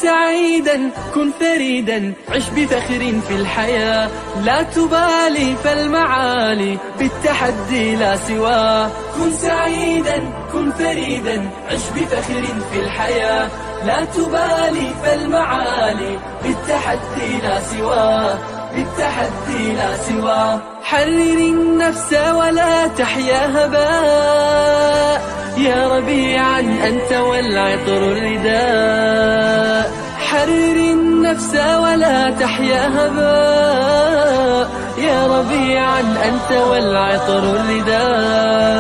سعيدا كن فريدا عش بفخر في الحياة لا تبالي فالمعالي بالتحدي لا سواه كن سعيدا كن فريدا عش بفخر في الحياة لا تبالي فالمعالي بالتحدي لا سواه بالتحدي لا سواه حرر النفس ولا تحيا هباء يا ربيعا أنت والعطر الرداء حرر النفس ولا تحيا هباء يا ربيعا أنت والعطر الرداء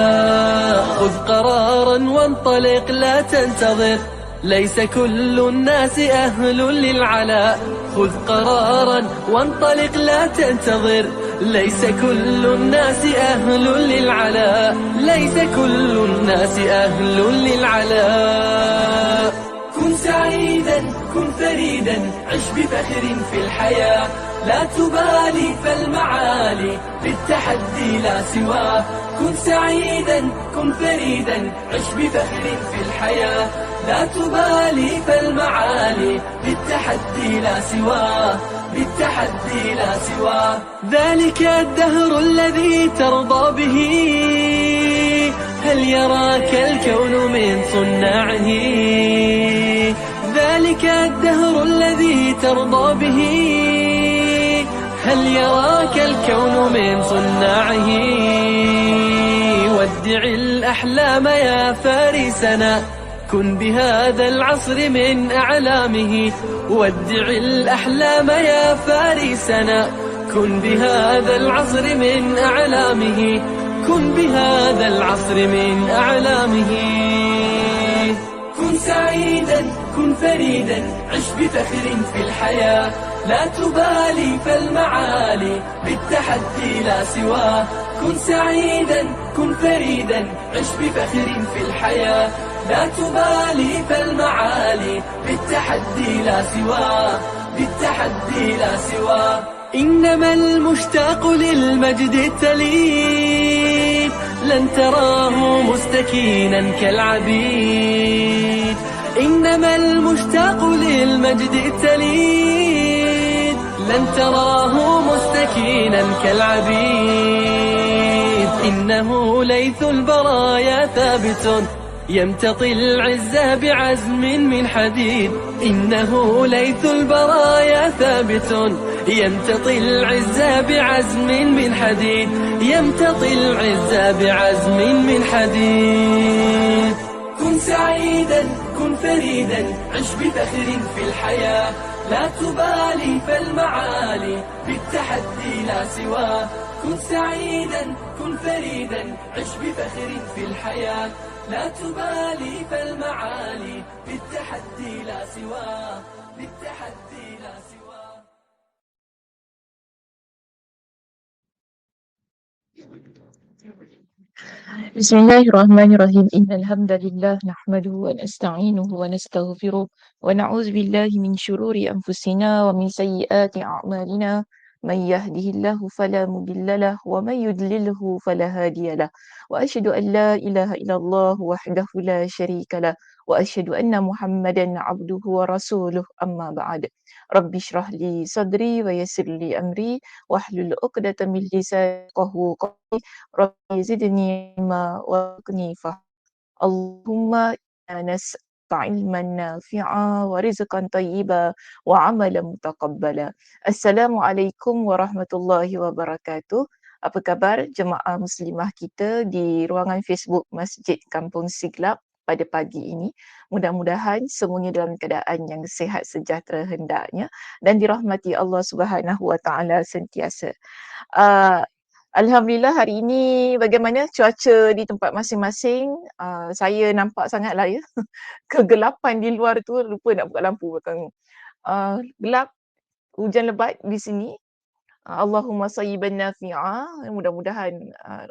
خذ قرارا وانطلق لا تنتظر ليس كل الناس أهل للعلاء خذ قرارا وانطلق لا تنتظر ليس كل الناس أهل للعلاء ليس كل الناس أهل للعلاء كن سعيدا كن فريدا عش بفخر في الحياة لا تبالي فالمعالي بالتحدي لا سواه كن سعيدا كن فريدا عش بفخر في الحياة لا تبالي فالمعالي بالتحدي لا سواه بالتحدي لا سواه ذلك الدهر الذي ترضى به هل يراك الكون من صناعه ذلك الدهر الذي ترضى به هل يراك الكون من صناعه ودع الأحلام يا فارسنا كن بهذا العصر من أعلامه ودع الأحلام يا فارسنا كن بهذا العصر من أعلامه كن بهذا العصر من أعلامه كن سعيدا كن فريدا عش بفخر في الحياة لا تبالي فالمعالي بالتحدي لا سواه كن سعيدا كن فريدا عش بفخر في الحياة لا تبالي فالمعالي بالتحدي لا سواه بالتحدي لا سواه إنما المشتاق للمجد التليد لن تراه مستكينا كالعبيد إنما المشتاق للمجد التليد لن تراه مستكينا كالعبيد إنه ليث البرايا ثابت يمتطي العز بعزم من حديد إنه ليث البرايا ثابت يمتطي العز بعزم من حديد يمتطي العز بعزم من حديد كن سعيدا كن فريدا عش بفخر في الحياة لا تبالي فالمعالي بالتحدي لا سواه كن سعيدا كن فريدا عش بفخر في الحياة لا تبالي فالمعالي بالتحدي لا سواه بالتحدي لا سواه Bismillahirrahmanirrahim. Innal hamdalillah nahmaduhu wa nasta'inuhu wa nastaghfiruh wa na'udzu billahi min shururi anfusina wa min sayyiati a'malina. Man yahdihillahu fala mudhillalah wa man yudlilhu fala hadiyalah. Wa asyhadu an la ilaha illallah wahdahu la syarikalah wa asyhadu anna Muhammadan 'abduhu wa rasuluh. Amma ba'd. Rabbi shrah li sadri wa yassir li amri wahlul 'uqdatam min lisani yafqahu qawli. Rabbi zidni ilma warzuqni fahma. Allahumma inna nas'aluka ilman nafi'a wa rizqan thayyiba wa amalan mutaqabbala. Assalamualaikum warahmatullahi wabarakatuh. Apa khabar jemaah muslimah kita di ruangan Facebook Masjid Kampung Siglap pada pagi ini? Mudah-mudahan semuanya dalam keadaan yang sihat sejahtera hendaknya dan dirahmati Allah Subhanahu wa taala sentiasa. Alhamdulillah hari ini bagaimana cuaca di tempat masing-masing? Saya nampak sangatlah ya kegelapan di luar tu, lupa nak buka lampu belakang. Gelap, hujan lebat di sini. Allahumma sayyiban nafi'a. Mudah-mudahan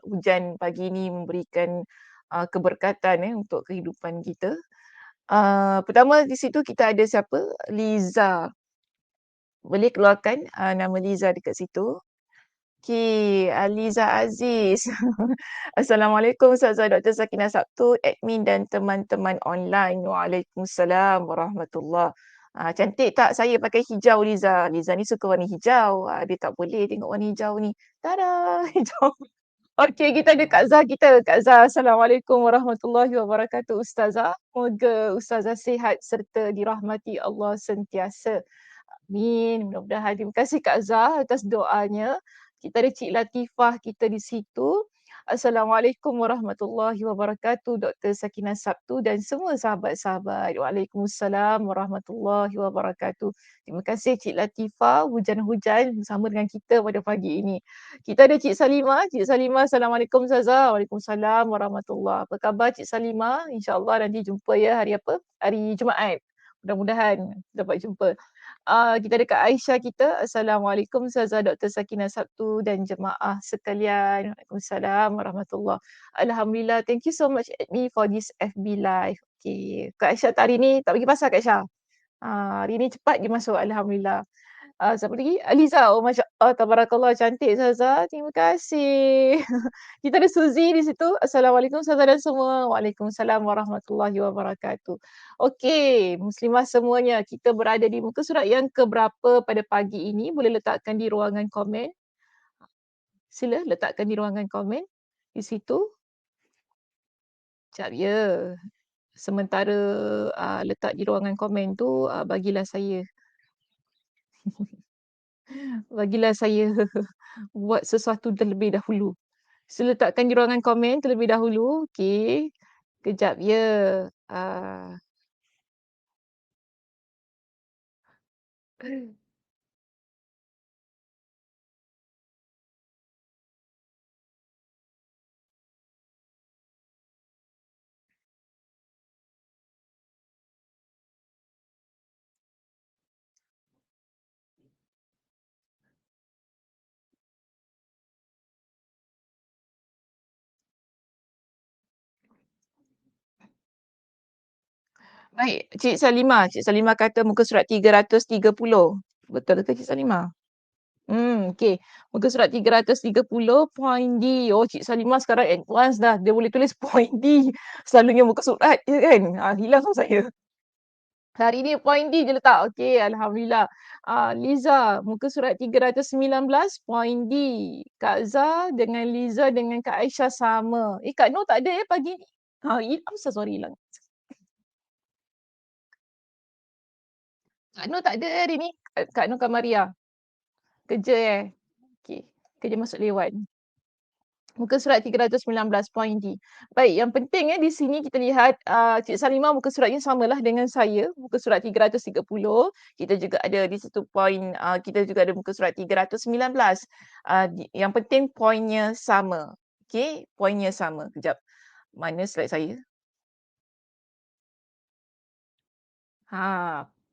hujan pagi ini memberikan keberkatan untuk kehidupan kita. Pertama di situ kita ada siapa? Liza. Boleh keluarkan nama Liza dekat situ. Okey, Aliza Aziz. Assalamualaikum Ustazah Dr. Sakinah Sabtu, admin dan teman-teman online. Waalaikumsalam warahmatullahi. Cantik tak saya pakai hijau Liza? Liza ni suka warna hijau. Dia tak boleh tengok warna hijau ni. Tada! Hijau. Okey, kita ada Kak Zah kita. Kak Zah, Assalamualaikum warahmatullahi wabarakatuh Ustazah. Moga Ustazah sihat serta dirahmati Allah sentiasa. Amin. Mudah-mudahan. Terima kasih Kak Zah atas doanya. Kita ada Cik Latifah kita di situ. Assalamualaikum warahmatullahi wabarakatuh. Dr. Sakinah Sabtu dan semua sahabat-sahabat. Waalaikumsalam warahmatullahi wabarakatuh. Terima kasih Cik Latifah hujan-hujan bersama dengan kita pada pagi ini. Kita ada Cik Salimah. Cik Salimah, Assalamualaikum Ustazah. Waalaikumsalam warahmatullahi. Apa khabar Cik Salimah? InsyaAllah nanti jumpa ya hari apa? Hari Jumaat. Mudah-mudahan dapat jumpa. Kita ada Kak Aisyah kita. Assalamualaikum Ustazah Dr. Sakinah Sabtu dan jemaah sekalian. Waalaikumsalam warahmatullahi. Alhamdulillah. Thank you so much Admi for this FB live. Okay. Kak Aisyah tak hari ni tak pergi pasar Kak Aisyah. Hari ni cepat je masuk. Alhamdulillah. Siapa lagi? Aliza. Oh Masya Allah. Tabarakallah. Cantik Ustazah. Terima kasih. Kita ada Suzy di situ. Assalamualaikum Ustazah dan semua. Waalaikumsalam warahmatullahi wabarakatuh. Okey, muslimah semuanya. Kita berada di muka surat yang keberapa pada pagi ini. Boleh letakkan di ruangan komen. Sila letakkan di ruangan komen. Di situ. Sekejap ya. Sementara letak di ruangan komen tu, bagilah saya buat sesuatu terlebih dahulu. Sila letakkan di ruangan komen terlebih dahulu. Okey. Kejap ya. Baik, Cik Salimah. Cik Salimah kata muka surat 330. Betul ke Cik Salimah? Okey. Muka surat 330, point D. Oh, Cik Salimah sekarang advance dah. Dia boleh tulis point D. Selalunya muka surat je kan. Hilang sama saya. Hari ni point D je letak. Okey, Alhamdulillah. Liza, muka surat 319, point D. Kak Zah dengan Liza dengan Kak Aisyah sama. Kak Noh tak ada pagi ni. I'm so sorry hilang. Kak Noh tak ada hari ni. Kak Noh Kamaria. Kerja Okey. Kerja masuk lewat. Muka surat 319, point D. Baik, yang penting di sini kita lihat Cik Salimah muka suratnya samalah dengan saya. Muka surat 330. Kita juga ada di situ point, kita juga ada muka surat 319. Yang penting poinnya sama. Okey, poinnya sama. Kejap. Mana slide saya?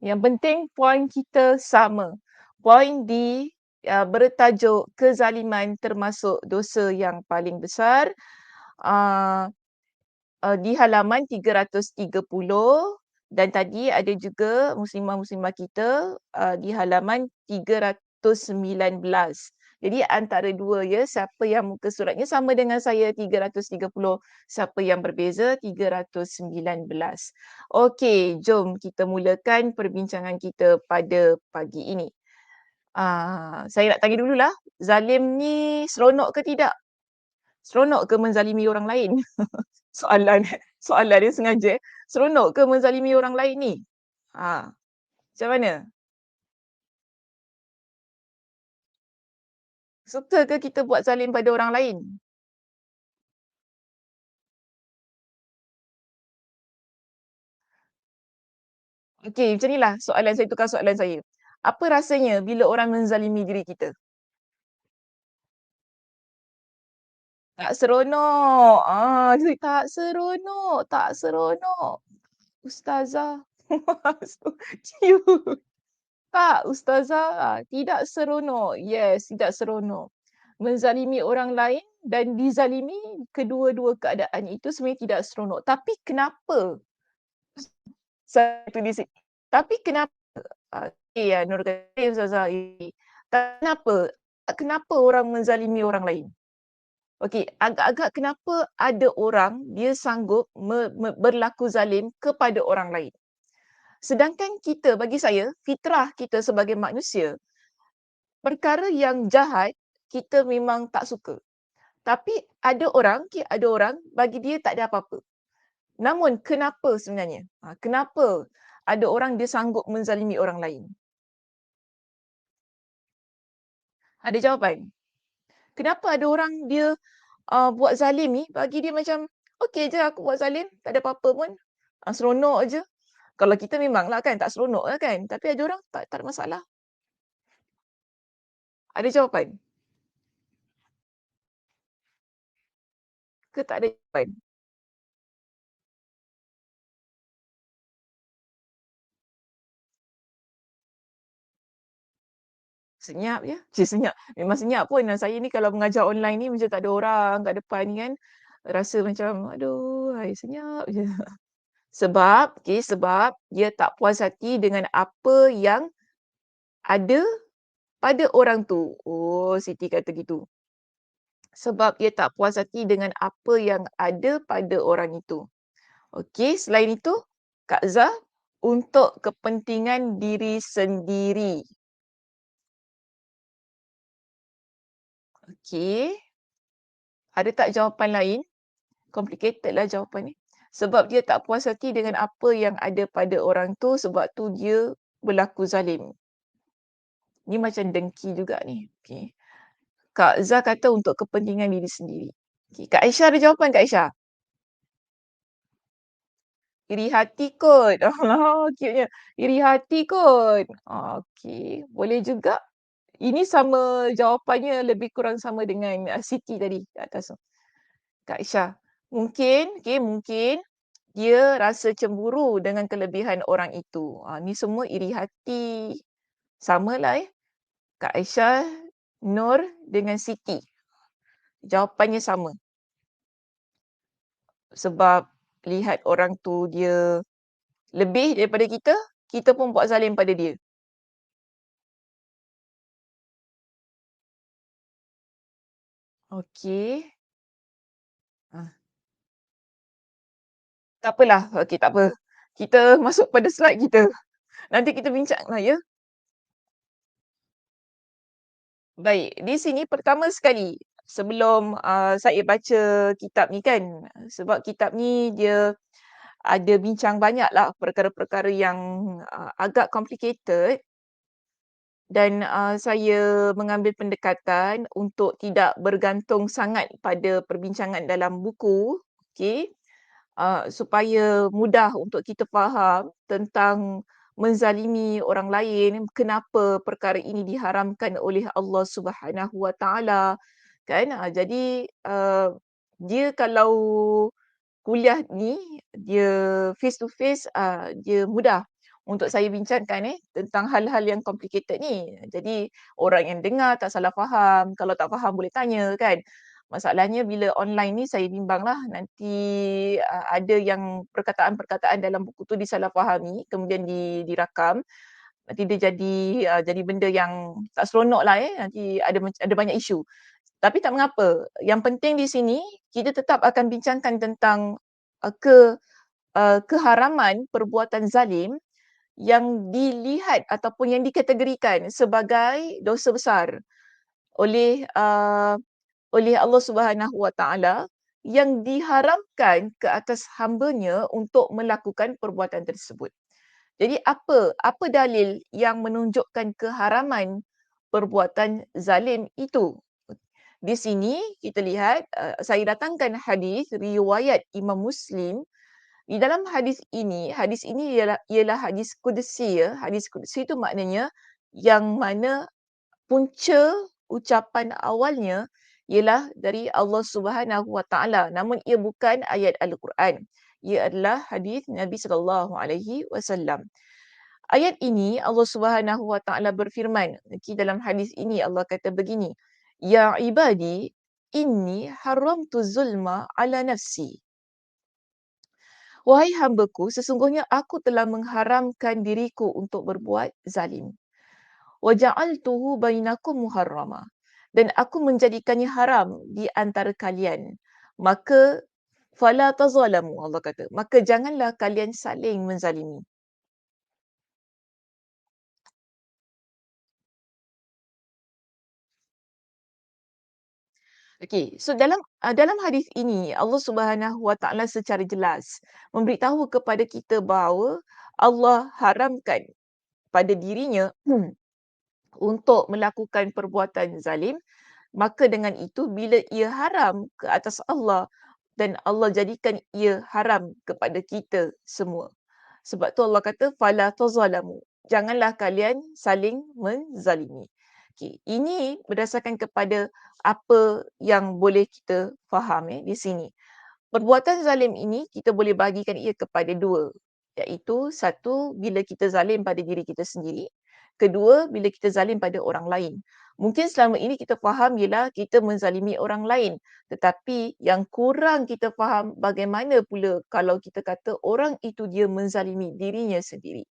Yang penting poin kita sama. Poin D bertajuk kezaliman termasuk dosa yang paling besar. Di halaman 330 dan tadi ada juga muslimah-muslimah kita di halaman 319. Jadi antara dua ya, siapa yang muka suratnya sama dengan saya 330, siapa yang berbeza 319. Okey, jom kita mulakan perbincangan kita pada pagi ini. Saya nak tanya dululah, zalim ni seronok ke tidak? Seronok ke menzalimi orang lain? Soalan dia sengaja. Seronok ke menzalimi orang lain ni? Macam mana? Suka ke kita buat zalim pada orang lain? Okey, macam inilah soalan saya, tukar soalan saya. Apa rasanya bila orang menzalimi diri kita? Tak seronok. Tak seronok. Tak seronok. Ustazah. Cute. Tak, Ustazah. Tidak seronok. Yes, tidak seronok. Menzalimi orang lain dan dizalimi, kedua-dua keadaan itu sebenarnya tidak seronok. Tapi kenapa? Satu di sini. Tapi kenapa? Nur kata, Ustazah. Kenapa? Kenapa orang menzalimi orang lain? Okey, agak-agak kenapa ada orang dia sanggup berlaku zalim kepada orang lain? Sedangkan kita, bagi saya, fitrah kita sebagai manusia, perkara yang jahat kita memang tak suka. Tapi ada orang bagi dia tak ada apa-apa. Namun kenapa sebenarnya? Kenapa ada orang dia sanggup menzalimi orang lain? Ada jawapan? Kenapa ada orang dia buat zalim ni, bagi dia macam, okey je aku buat zalim, tak ada apa-apa pun. Seronok je. Kalau kita memanglah kan tak seronok lah kan. Tapi ada orang tak ada masalah. Ada jawapan? Ke tak ada jawapan? Senyap je. Senyap. Memang senyap pun. Saya ni kalau mengajar online ni macam tak ada orang kat depan ni kan. Rasa macam, aduh, hai, senyap je. Sebab dia tak puas hati dengan apa yang ada pada orang tu. Oh, Siti kata gitu. Sebab dia tak puas hati dengan apa yang ada pada orang itu. Okey, selain itu, Kak Zah, untuk kepentingan diri sendiri. Okey, ada tak jawapan lain? Complicated lah jawapan ni. Sebab dia tak puas hati dengan apa yang ada pada orang tu, sebab tu dia berlaku zalim. Ni macam dengki juga ni. Okey. Kak Zah kata untuk kepentingan diri sendiri. Okay. Kak Aisyah ada jawapan, Kak Aisyah? Iri hati kot. Alah, cute-nya. Iri hati kot. Okey, boleh juga. Ini sama jawapannya lebih kurang sama dengan Siti tadi kat atas tu. Kak Aisyah, mungkin dia rasa cemburu dengan kelebihan orang itu. Ni semua iri hati. Samalah Kak Aisyah, Nur dengan Siti. Jawapannya sama. Sebab lihat orang tu dia lebih daripada kita pun buat zalim pada dia. Okey. Tak apalah. Okey, tak apa. Kita masuk pada slide kita. Nanti kita bincanglah ya. Baik, di sini pertama sekali sebelum saya baca kitab ni kan, sebab kitab ni dia ada bincang banyaklah perkara-perkara yang agak complicated dan saya mengambil pendekatan untuk tidak bergantung sangat pada perbincangan dalam buku, okey, supaya mudah untuk kita faham tentang menzalimi orang lain, kenapa perkara ini diharamkan oleh Allah Subhanahu Wa Taala, kan? Jadi dia kalau kuliah ni dia face to face, dia mudah untuk saya bincangkan tentang hal-hal yang complicated ni. Jadi orang yang dengar tak salah faham, kalau tak faham boleh tanya kan. Masalahnya bila online ni saya bimbanglah nanti ada yang perkataan-perkataan dalam buku tu disalahfahami kemudian dirakam. Nanti dia jadi benda yang tak seronoklah nanti ada banyak isu. Tapi tak mengapa. Yang penting di sini kita tetap akan bincangkan tentang keharaman perbuatan zalim yang dilihat ataupun yang dikategorikan sebagai dosa besar oleh oleh Allah Subhanahu Wa Taala yang diharamkan ke atas hamba-Nya untuk melakukan perbuatan tersebut. Jadi apa dalil yang menunjukkan keharaman perbuatan zalim itu? Di sini kita lihat saya datangkan hadis riwayat Imam Muslim. Di dalam hadis ini ialah hadis qudsi ya. Hadis qudsi itu maknanya yang mana punca ucapan awalnya ialah dari Allah Subhanahu Wa Taala. Namun ia bukan ayat Al-Quran. Ia adalah hadis Nabi sallallahu alaihi wasallam. Ayat ini Allah Subhanahu Wa Taala berfirman, dalam hadis ini Allah kata begini, ya ibadi inni haramtu zulma ala nafsi. Wahai hambaku, sesungguhnya aku telah mengharamkan diriku untuk berbuat zalim. Wa ja'altuhu bainakum muharrama. Dan aku menjadikannya haram di antara kalian. Maka fala tazalamu, Allah kata. Maka janganlah kalian saling menzalimi. Okey, so dalam hadis ini Allah Subhanahu Wa Taala secara jelas memberitahu kepada kita bahawa Allah haramkan pada dirinya untuk melakukan perbuatan zalim, maka dengan itu bila ia haram ke atas Allah dan Allah jadikan ia haram kepada kita semua. Sebab tu Allah kata fala tazalamu. Janganlah kalian saling menzalimi. Okey, ini berdasarkan kepada apa yang boleh kita faham di sini. Perbuatan zalim ini kita boleh bahagikan ia kepada dua, iaitu satu bila kita zalim pada diri kita sendiri, kedua bila kita zalim pada orang lain. Mungkin selama ini kita faham ialah kita menzalimi orang lain, tetapi yang kurang kita faham bagaimana pula kalau kita kata orang itu dia menzalimi dirinya sendiri.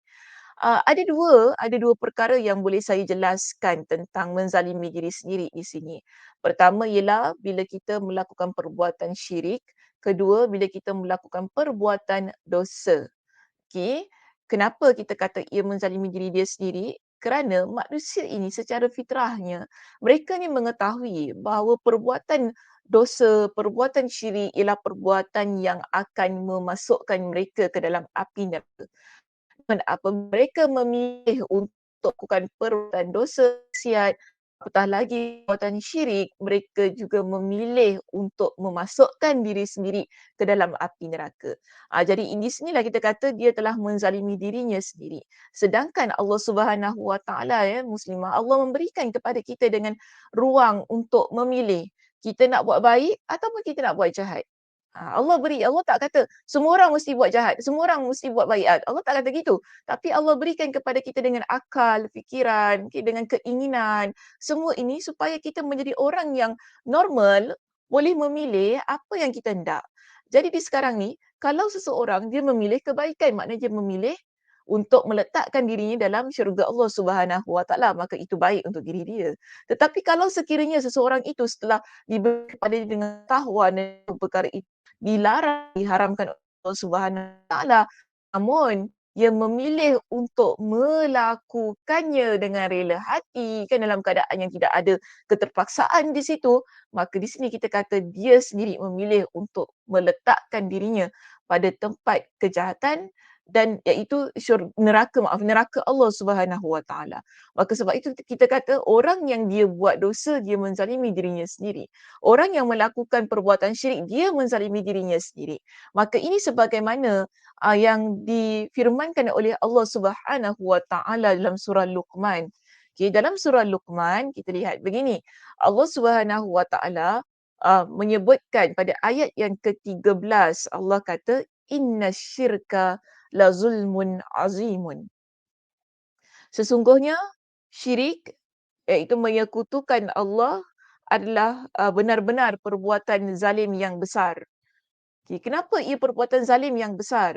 Ada dua perkara yang boleh saya jelaskan tentang menzalimi diri sendiri di sini. Pertama ialah bila kita melakukan perbuatan syirik, kedua bila kita melakukan perbuatan dosa. Okey, kenapa kita kata ia menzalimi diri dia sendiri? Kerana manusia ini secara fitrahnya mereka ni mengetahui bahawa perbuatan dosa, perbuatan syirik ialah perbuatan yang akan memasukkan mereka ke dalam api neraka. Dan apa mereka memilih untuk melakukan perbuatan dosa, maksiat, apatah lagi perbuatan syirik, mereka juga memilih untuk memasukkan diri sendiri ke dalam api neraka. Jadi di sinilah kita kata dia telah menzalimi dirinya sendiri. Sedangkan Allah Subhanahu Wa Taala muslimah, Allah memberikan kepada kita dengan ruang untuk memilih kita nak buat baik ataupun kita nak buat jahat. Allah tak kata semua orang mesti buat jahat, semua orang mesti buat baik. Allah tak kata gitu. Tapi Allah berikan kepada kita dengan akal, fikiran, dengan keinginan, semua ini supaya kita menjadi orang yang normal, boleh memilih apa yang kita hendak. Jadi di sekarang ni, kalau seseorang dia memilih kebaikan, maknanya dia memilih untuk meletakkan dirinya dalam syurga Allah Subhanahu Wa Taala, maka itu baik untuk diri dia. Tetapi kalau sekiranya seseorang itu setelah diberi kepada dia dengan tahuan perkara itu dilarang, diharamkan oleh Allah Subhanahu Wa Taala, namun dia memilih untuk melakukannya dengan rela hati, kan dalam keadaan yang tidak ada keterpaksaan di situ, maka di sini kita kata dia sendiri memilih untuk meletakkan dirinya pada tempat kejahatan dan iaitu neraka Allah Subhanahu Wa Taala. Maka sebab itu kita kata orang yang dia buat dosa dia menzalimi dirinya sendiri. Orang yang melakukan perbuatan syirik dia menzalimi dirinya sendiri. Maka ini sebagaimana yang difirmankan oleh Allah Subhanahu Wa Taala dalam surah Luqman. Okay, dalam surah Luqman kita lihat begini. Allah Subhanahu Wa Taala menyebutkan pada ayat yang ke-13 Allah kata innasyirka la zulmun azimun. Sesungguhnya syirik iaitu menyekutukan Allah adalah benar-benar perbuatan zalim yang besar. Okay, kenapa ia perbuatan zalim yang besar?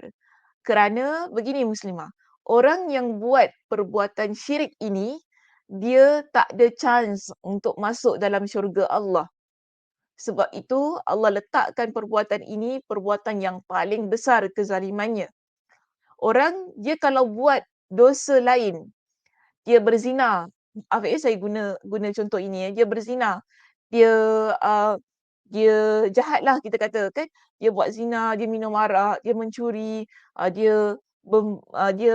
Kerana begini muslimah, orang yang buat perbuatan syirik ini dia tak ada chance untuk masuk dalam syurga Allah. Sebab itu Allah letakkan perbuatan ini perbuatan yang paling besar kezalimannya. Orang dia kalau buat dosa lain, dia berzina, saya guna contoh ini dia berzina, dia dia jahatlah kita kata kan, dia buat zina, dia minum arak, dia mencuri, dia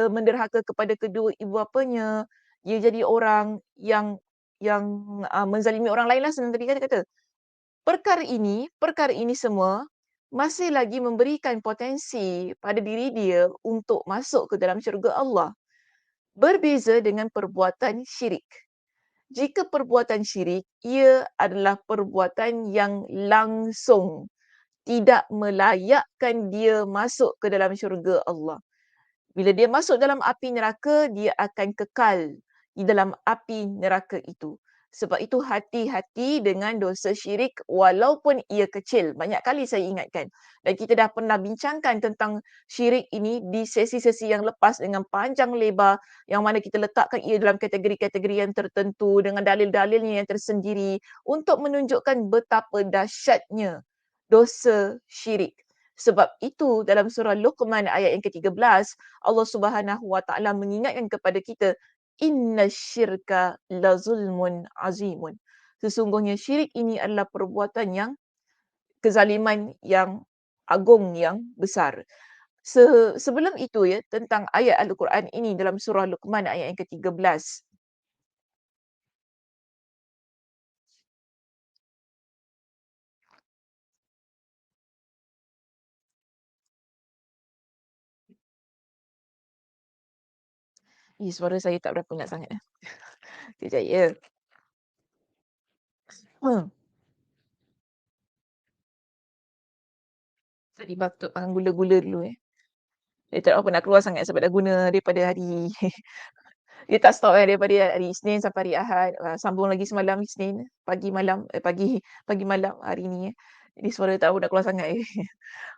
menderhaka kepada kedua ibu bapanya, dia jadi orang yang menzalimi orang lain lah senang tadi kata. Perkara ini semua masih lagi memberikan potensi pada diri dia untuk masuk ke dalam syurga Allah. Berbeza dengan perbuatan syirik. Jika perbuatan syirik, ia adalah perbuatan yang langsung tidak melayakkan dia masuk ke dalam syurga Allah. Bila dia masuk dalam api neraka, dia akan kekal di dalam api neraka itu. Sebab itu hati-hati dengan dosa syirik walaupun ia kecil. Banyak kali saya ingatkan. Dan kita dah pernah bincangkan tentang syirik ini di sesi-sesi yang lepas dengan panjang lebar yang mana kita letakkan ia dalam kategori-kategori yang tertentu dengan dalil-dalilnya yang tersendiri untuk menunjukkan betapa dahsyatnya dosa syirik. Sebab itu dalam surah Luqman ayat yang ke-13 Allah Subhanahu Wa Taala mengingatkan kepada kita innasyirka la zulmun azimun. Sesungguhnya syirik ini adalah perbuatan yang kezaliman yang agung, yang besar. Sebelum itu ya, tentang ayat Al-Quran ini dalam surah Luqman ayat yang ke-13. Suara saya tak berapa nak sangat. Kejap ya. Hmm. Tadi batuk makan gula-gula dulu eh. Dia tak apa nak keluar sangat sebab dah guna daripada hari dia tak stop daripada hari Isnin sampai hari Ahad. Sambung lagi semalam Isnin, pagi malam, pagi malam hari ni eh. Jadi suara tak tahu nak keluar sangat eh.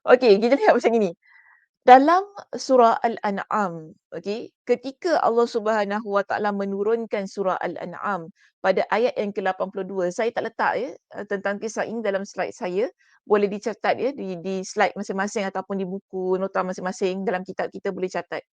Okey, kita lihat macam ini. Dalam surah Al-An'am, okey, ketika Allah Subhanahu Wa Taala menurunkan surah Al-An'am pada ayat yang ke-82, saya tak letak ya tentang kisah ini dalam slide saya, boleh dicatat ya di slide masing-masing ataupun di buku nota masing-masing dalam kitab kita boleh catat.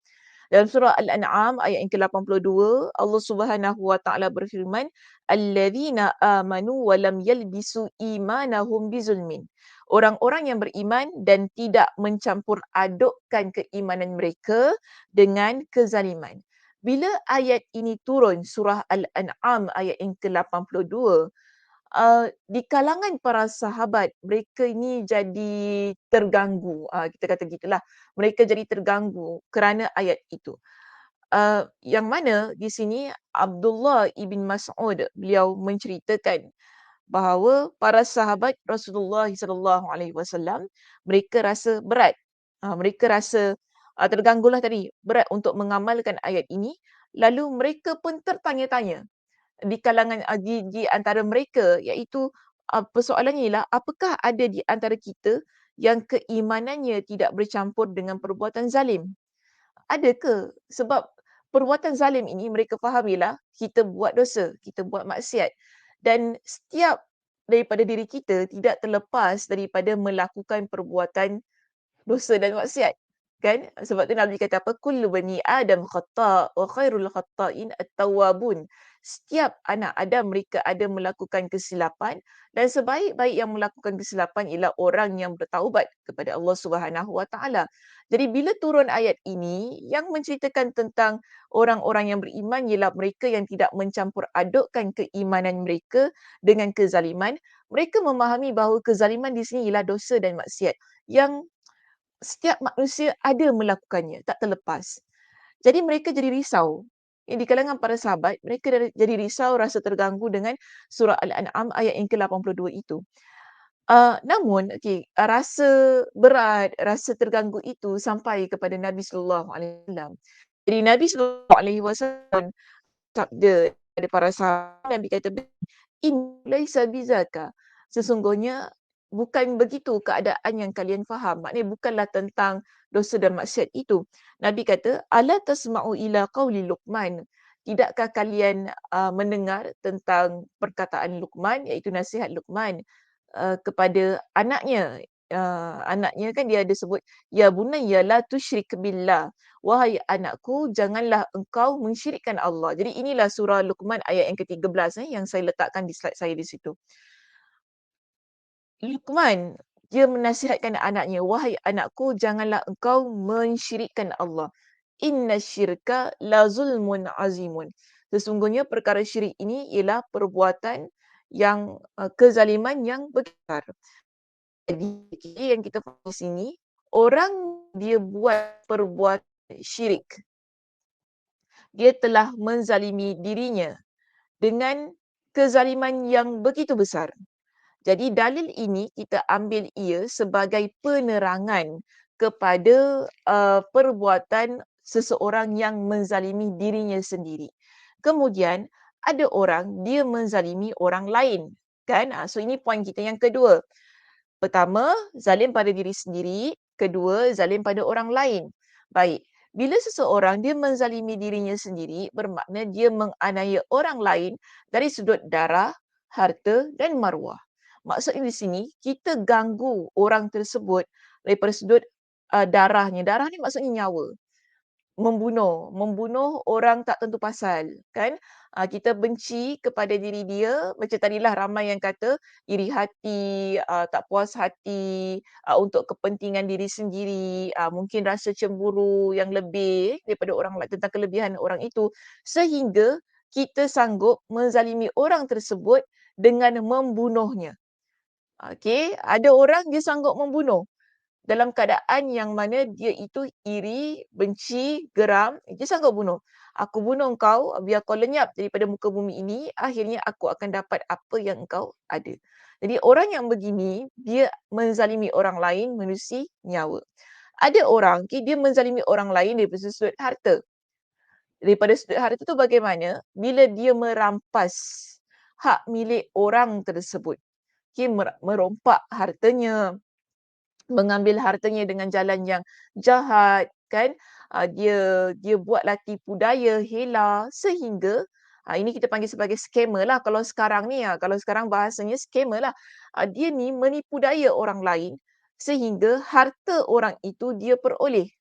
Dalam surah Al-An'am ayat yang ke-82, Allah Subhanahu Wa Taala berfirman, "Alladzina amanu wa lam yalbisu imanahum bizulmin." Orang-orang yang beriman dan tidak mencampur adukkan keimanan mereka dengan kezaliman. Bila ayat ini turun, surah Al-An'am ayat yang ke-82, di kalangan para sahabat, mereka ini jadi terganggu. Kita kata gitulah. Mereka jadi terganggu kerana ayat itu. Yang mana di sini Abdullah ibn Mas'ud, beliau menceritakan bahawa para sahabat Rasulullah SAW mereka rasa berat. Mereka rasa terganggulah tadi, berat untuk mengamalkan ayat ini. Lalu mereka pun tertanya-tanya di kalangan di antara mereka, iaitu persoalannya ialah apakah ada di antara kita yang keimanannya tidak bercampur dengan perbuatan zalim? Ada ke? Sebab perbuatan zalim ini mereka fahamilah kita buat dosa, kita buat maksiat, dan setiap daripada diri kita tidak terlepas daripada melakukan perbuatan dosa dan maksiat. Kan? Sebab tu Nabi kata apa? Kullu bani Adam khata' wa khairul khata'in at-tawwabun. Setiap anak Adam mereka ada melakukan kesilapan dan sebaik-baik yang melakukan kesilapan ialah orang yang bertaubat kepada Allah Subhanahu Wa Taala. Jadi bila turun ayat ini yang menceritakan tentang orang-orang yang beriman ialah mereka yang tidak mencampur adukkan keimanan mereka dengan kezaliman, mereka memahami bahawa kezaliman di sini ialah dosa dan maksiat yang setiap manusia ada melakukannya, tak terlepas. Jadi mereka jadi risau. Di kalangan para sahabat, mereka jadi risau, rasa terganggu dengan surah Al-An'am ayat yang ke-82 itu. Namun, rasa berat, rasa terganggu itu sampai kepada Nabi sallallahu alaihi wasallam. Jadi Nabi sallallahu alaihi wasallam sabda kepada para sahabat, Nabi kata, "In laisa bizaka." Sesungguhnya bukan begitu keadaan yang kalian faham. Maknanya bukanlah tentang dosa dan maksiat itu. Nabi kata, "Ala tasma'u ila qawli Luqman." Tidakkah kalian mendengar tentang perkataan Luqman, iaitu nasihat Luqman kepada anaknya. Anaknya kan dia ada sebut, "Ya bunayya la tusyrik billah." Wahai anakku, janganlah engkau mensyirikkan Allah. Jadi inilah surah Luqman ayat yang ke-13 yang saya letakkan di slide saya di situ. Luqman, dia menasihatkan anaknya, "Wahai anakku, janganlah engkau mensyirikkan Allah. Inna syirka la zulmun azimun." Sesungguhnya perkara syirik ini ialah perbuatan yang kezaliman yang besar. Jadi yang kita faham di sini, orang dia buat perbuatan syirik, dia telah menzalimi dirinya dengan kezaliman yang begitu besar. Jadi dalil ini kita ambil ia sebagai penerangan kepada perbuatan seseorang yang menzalimi dirinya sendiri. Kemudian ada orang dia menzalimi orang lain, kan? So ini poin kita yang kedua. Pertama, zalim pada diri sendiri. Kedua, zalim pada orang lain. Baik, bila seseorang dia menzalimi dirinya sendiri, bermakna dia menganiaya orang lain dari sudut darah, harta dan maruah. Maksudnya di sini, kita ganggu orang tersebut daripada sudut darahnya. Darah ni maksudnya nyawa. membunuh orang tak tentu pasal, kan. Kita benci kepada diri dia, macam tadilah ramai yang kata iri hati, tak puas hati, untuk kepentingan diri sendiri, mungkin rasa cemburu yang lebih daripada orang lain tentang kelebihan orang itu, sehingga kita sanggup menzalimi orang tersebut dengan membunuhnya. Okey, ada orang dia sanggup membunuh dalam keadaan yang mana dia itu iri, benci, geram, dia sanggup bunuh. Aku bunuh engkau, biar kau lenyap daripada muka bumi ini, akhirnya aku akan dapat apa yang engkau ada. Jadi orang yang begini, dia menzalimi orang lain menerusi nyawa. Ada orang, okay, dia menzalimi orang lain daripada sudut harta. Daripada sudut harta tu bagaimana? Bila dia merampas hak milik orang tersebut. Okay, merompak hartanya, mengambil hartanya dengan jalan yang jahat, kan. Dia dia buatlah tipu daya, hela, sehingga ini kita panggil sebagai scammer lah kalau sekarang ni, kalau sekarang bahasanya scammer lah. Dia ni menipu daya orang lain sehingga harta orang itu dia peroleh.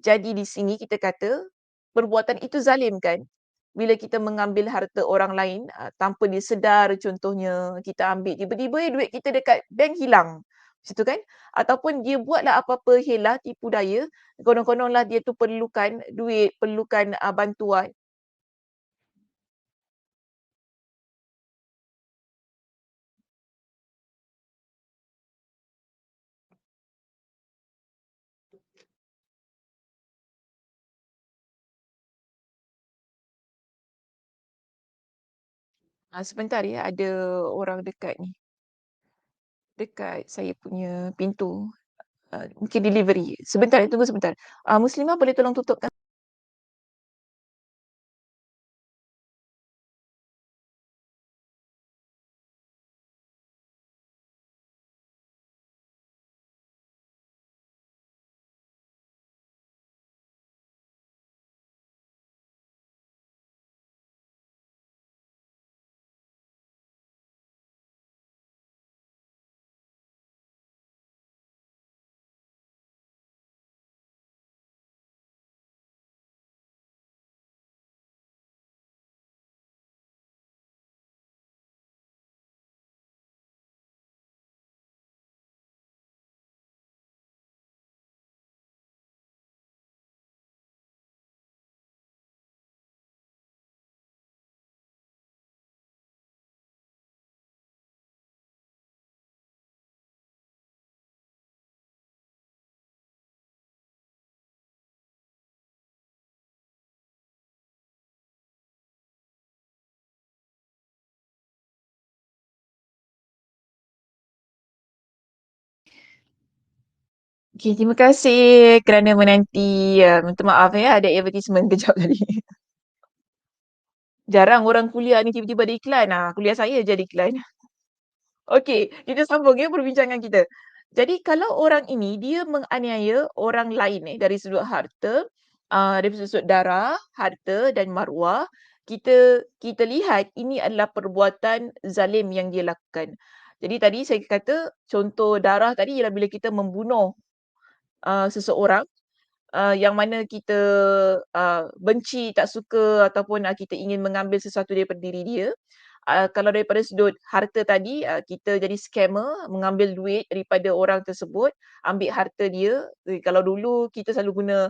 Jadi di sini kita kata perbuatan itu zalim, kan. Bila kita mengambil harta orang lain, tanpa dia sedar, contohnya kita ambil tiba-tiba duit kita dekat bank hilang. Macam tu, kan. Ataupun dia buatlah apa-apa hela, tipu daya, konon-kononlah dia tu perlukan duit, perlukan bantuan. Sebentar ya, ada orang dekat ni, dekat saya punya pintu. Mungkin delivery. Sebentar, tunggu sebentar. Muslimah boleh tolong tutupkan. Okay, terima kasih kerana menanti. Minta maaf ya, ada advertisement kejap tadi. Jarang orang kuliah ni tiba-tiba ada iklan. Kuliah saya jadi iklan. Okey, kita sambung ya perbincangan kita. Jadi kalau orang ini dia menganiaya orang lain dari sudut harta, dari sudut darah, harta dan maruah, kita lihat ini adalah perbuatan zalim yang dia lakukan. Jadi tadi saya kata contoh darah tadi ialah bila kita membunuh seseorang, yang mana kita benci, tak suka ataupun kita ingin mengambil sesuatu daripada diri dia. Kalau daripada sudut harta tadi, kita jadi scammer, mengambil duit daripada orang tersebut, ambil harta dia. Kalau dulu kita selalu guna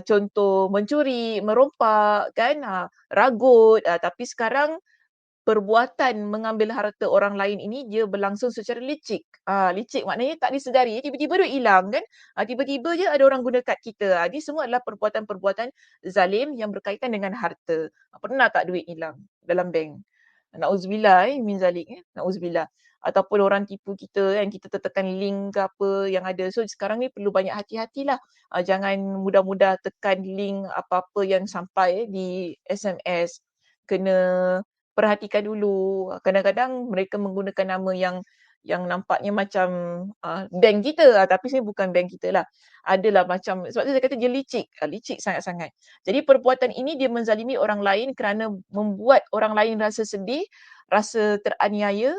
contoh mencuri, merompak, kan, ragut. Tapi sekarang perbuatan mengambil harta orang lain ini dia berlangsung secara licik. Licik maknanya tak disedari, tiba-tiba duit hilang, kan. Tiba-tiba je ada orang guna kad kita. Ini semua adalah perbuatan-perbuatan zalim yang berkaitan dengan harta. Pernah tak duit hilang dalam bank? Na'udzubillah min zalik, na'udzubillah. Ataupun orang tipu kita kan, kita tertekan link ke apa yang ada. So sekarang ni perlu banyak hati-hatilah. Jangan mudah-mudah tekan link apa-apa yang sampai di SMS. Kena perhatikan dulu. Kadang-kadang mereka menggunakan nama yang nampaknya macam bank kita, tapi sebenarnya bukan bank kita lah. Adalah macam, sebab tu saya kata dia licik, licik sangat-sangat. Jadi perbuatan ini dia menzalimi orang lain kerana membuat orang lain rasa sedih, rasa teraniaya,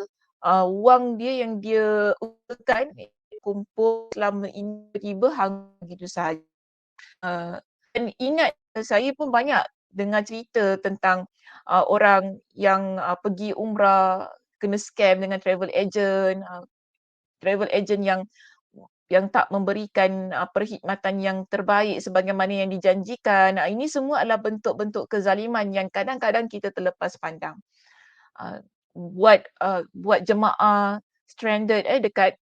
wang dia yang dia usahakan kumpul selama ini tiba-tiba hang begitu sahaja. Dan ingat, saya pun banyak dengar cerita tentang orang yang pergi umrah kena scam dengan travel agent yang tak memberikan perkhidmatan yang terbaik sebagaimana yang dijanjikan. Ini semua adalah bentuk-bentuk kezaliman yang kadang-kadang kita terlepas pandang. Buat jemaah stranded dekat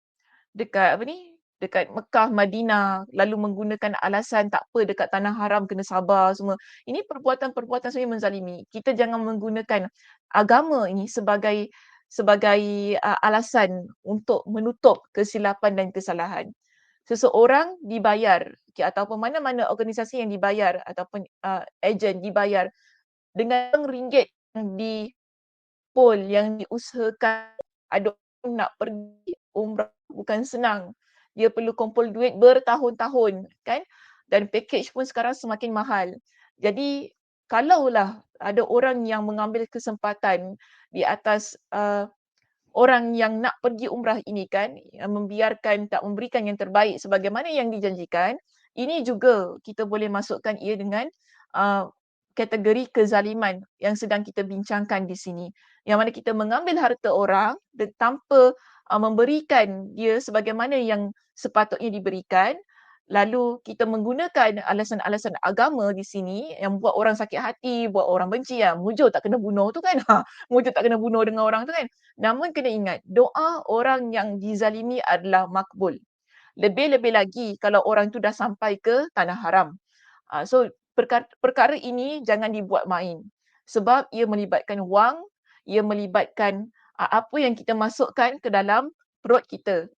dekat apa ni, dekat Mekah, Madinah, lalu menggunakan alasan tak apa dekat tanah haram kena sabar semua. Ini perbuatan-perbuatan sebenarnya menzalimi. Kita jangan menggunakan agama ini sebagai alasan untuk menutup kesilapan dan kesalahan. Seseorang dibayar ataupun mana-mana organisasi yang dibayar ataupun ejen dibayar dengan ringgit yang yang diusahakan. Ada orang nak pergi umrah bukan senang. Dia perlu kumpul duit bertahun-tahun kan, dan package pun sekarang semakin mahal. Jadi kalaulah ada orang yang mengambil kesempatan di atas orang yang nak pergi umrah ini kan, tak memberikan yang terbaik sebagaimana yang dijanjikan, ini juga kita boleh masukkan ia dengan kategori kezaliman yang sedang kita bincangkan di sini. Yang mana kita mengambil harta orang tanpa memberikan dia sebagaimana yang sepatutnya diberikan, lalu kita menggunakan alasan-alasan agama di sini yang buat orang sakit hati, buat orang benci. Mujur tak kena bunuh tu kan. Mujur tak kena bunuh dengan orang tu kan. Namun kena ingat, doa orang yang dizalimi adalah makbul. Lebih-lebih lagi kalau orang tu dah sampai ke tanah haram. So perkara ini jangan dibuat main. Sebab ia melibatkan wang, ia melibatkan apa yang kita masukkan ke dalam perut kita.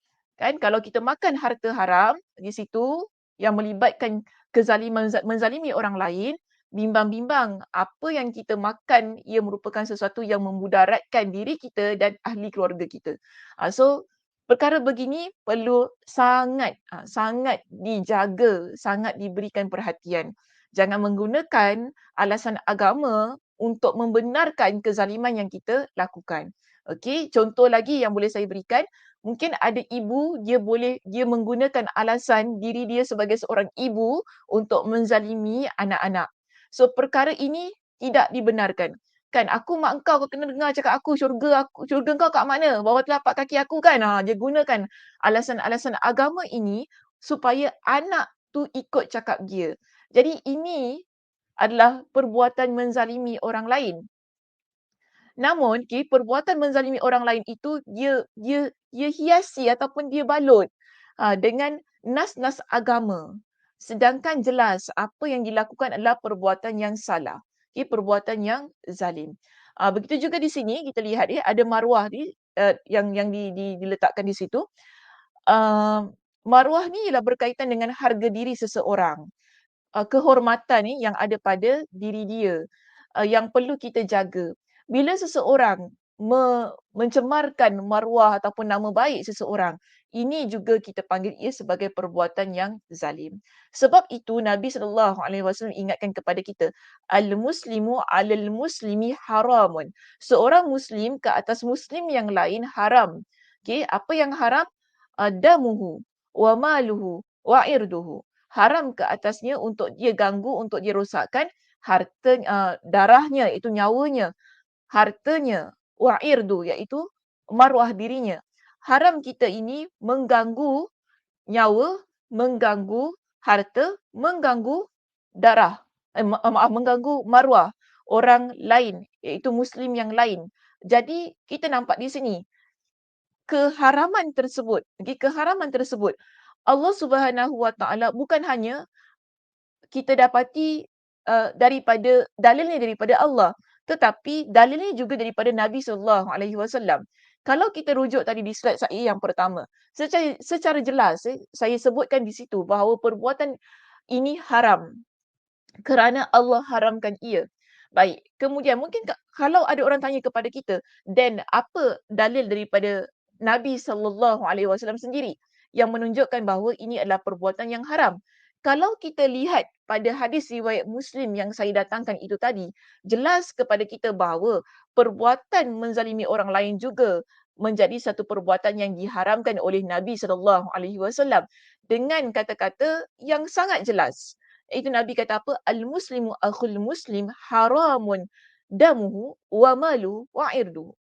Kan kalau kita makan harta haram di situ yang melibatkan kezaliman, menzalimi orang lain, bimbang-bimbang apa yang kita makan ia merupakan sesuatu yang memudaratkan diri kita dan ahli keluarga kita. So perkara begini perlu sangat dijaga, sangat diberikan perhatian. Jangan menggunakan alasan agama untuk membenarkan kezaliman yang kita lakukan. Okey, contoh lagi yang boleh saya berikan, mungkin ada ibu dia menggunakan alasan diri dia sebagai seorang ibu untuk menzalimi anak-anak. So perkara ini tidak dibenarkan. Kan aku mak kau kena dengar cakap syurga kau kat mana? Bawah telapak kaki aku kan. Dia gunakan alasan-alasan agama ini supaya anak tu ikut cakap dia. Jadi ini adalah perbuatan menzalimi orang lain. Namun perbuatan menzalimi orang lain itu dia hiasi ataupun dia balut dengan nas-nas agama. Sedangkan jelas apa yang dilakukan adalah perbuatan yang salah. Perbuatan yang zalim. Begitu juga di sini kita lihat ada maruah yang diletakkan di situ. Maruah ni ialah berkaitan dengan harga diri seseorang. Kehormatan yang ada pada diri dia yang perlu kita jaga. Bila seseorang mencemarkan maruah ataupun nama baik seseorang, ini juga kita panggil ia sebagai perbuatan yang zalim. Sebab itu Nabi SAW ingatkan kepada kita, al-muslimu 'alal muslimi haramun. Seorang muslim ke atas muslim yang lain haram. Apa yang haram? Damuhu wa maluhu wa irduhu. Haram ke atasnya untuk dia ganggu, untuk dia rosakkan harta, darahnya, iaitu nyawanya, hartanya, wa irdu, iaitu maruah dirinya. Haram kita ini mengganggu nyawa, mengganggu harta, mengganggu darah, mengganggu maruah orang lain, iaitu muslim yang lain. Jadi kita nampak di sini keharaman tersebut Allah Subhanahu Wa Taala bukan hanya kita dapati daripada dalilnya daripada Allah, tetapi dalilnya juga daripada Nabi SAW. Kalau kita rujuk tadi di slide saya yang pertama, secara jelas saya sebutkan di situ bahawa perbuatan ini haram kerana Allah haramkan ia. Baik, kemudian mungkin kalau ada orang tanya kepada kita, dan apa dalil daripada Nabi SAW sendiri yang menunjukkan bahawa ini adalah perbuatan yang haram? Kalau kita lihat pada hadis riwayat Muslim yang saya datangkan itu tadi, jelas kepada kita bahawa perbuatan menzalimi orang lain juga menjadi satu perbuatan yang diharamkan oleh Nabi SAW dengan kata-kata yang sangat jelas. Itu Nabi kata apa? Al-muslimu akhul muslim haramun damuhu wa maluhu wa irduhu.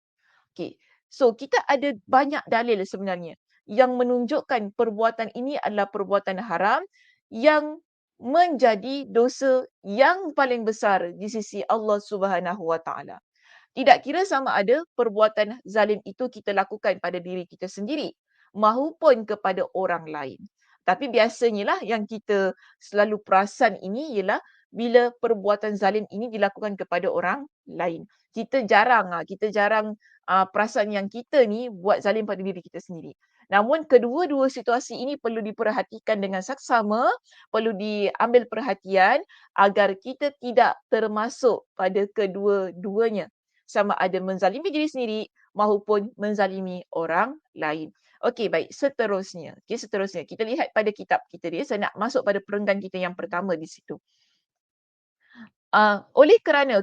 Okey. So kita ada banyak dalil sebenarnya yang menunjukkan perbuatan ini adalah perbuatan haram yang menjadi dosa yang paling besar di sisi Allah Subhanahu Wa Taala. Tidak kira sama ada perbuatan zalim itu kita lakukan pada diri kita sendiri maupun kepada orang lain. Tapi biasanya lah yang kita selalu perasan ini ialah bila perbuatan zalim ini dilakukan kepada orang lain. Kita jarang perasan yang kita ni buat zalim pada diri kita sendiri. Namun kedua-dua situasi ini perlu diperhatikan dengan saksama, perlu diambil perhatian agar kita tidak termasuk pada kedua-duanya, sama ada menzalimi diri sendiri maupun menzalimi orang lain. Okey, baik. Seterusnya. Kita lihat pada kitab kita dia. Saya nak masuk pada perenggan kita yang pertama di situ. Oleh kerana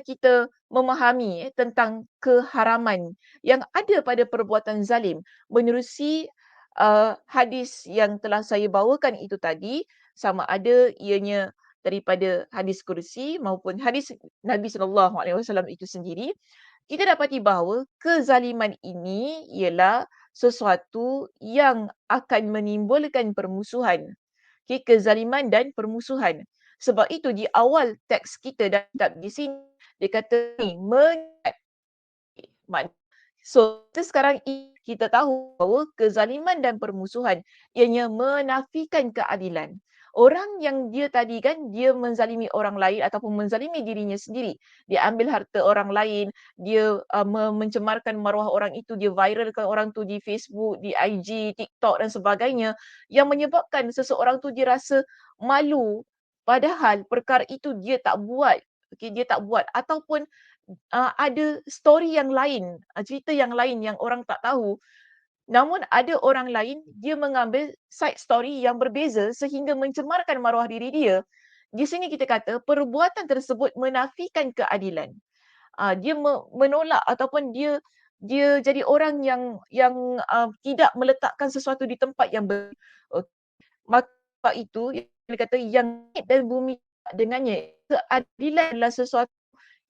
kita memahami tentang keharaman yang ada pada perbuatan zalim menerusi hadis yang telah saya bawakan itu tadi, sama ada ianya daripada hadis kursi maupun hadis Nabi SAW itu sendiri, kita dapati bahawa kezaliman ini ialah sesuatu yang akan menimbulkan permusuhan. Okay, kezaliman dan permusuhan. Sebab itu di awal teks kita dan kitab di sini dia kata ni so kita sekarang kita tahu bahawa kezaliman dan permusuhan ianya menafikan keadilan. Orang yang dia tadi kan dia menzalimi orang lain ataupun menzalimi dirinya sendiri. Dia ambil harta orang lain, dia mencemarkan maruah orang itu, dia viralkan orang tu di Facebook, di IG, TikTok dan sebagainya yang menyebabkan seseorang tu dia rasa malu padahal perkara itu dia tak buat. Okey, dia tak buat ataupun ada story yang lain, cerita yang lain yang orang tak tahu. Namun ada orang lain, dia mengambil side story yang berbeza sehingga mencemarkan maruah diri dia. Di sini kita kata perbuatan tersebut menafikan keadilan. Dia menolak ataupun dia dia jadi orang yang tidak meletakkan sesuatu di tempat yang maka itu dia kata yang langit dan bumi dengannya. Keadilan adalah sesuatu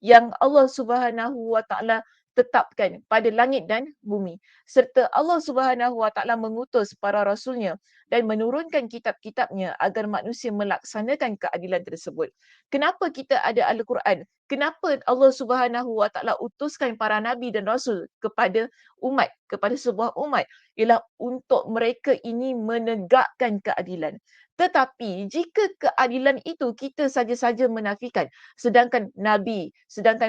yang Allah Subhanahu Wa Taala tetapkan pada langit dan bumi, serta Allah Subhanahu Wa Taala mengutus para rasulnya dan menurunkan kitab-kitabnya agar manusia melaksanakan keadilan tersebut. Kenapa kita ada Al-Quran? Kenapa Allah Subhanahu Wa Taala utuskan para nabi dan rasul kepada kepada sebuah umat? Ialah untuk mereka ini menegakkan keadilan. Tetapi jika keadilan itu kita saja-saja menafikan, sedangkan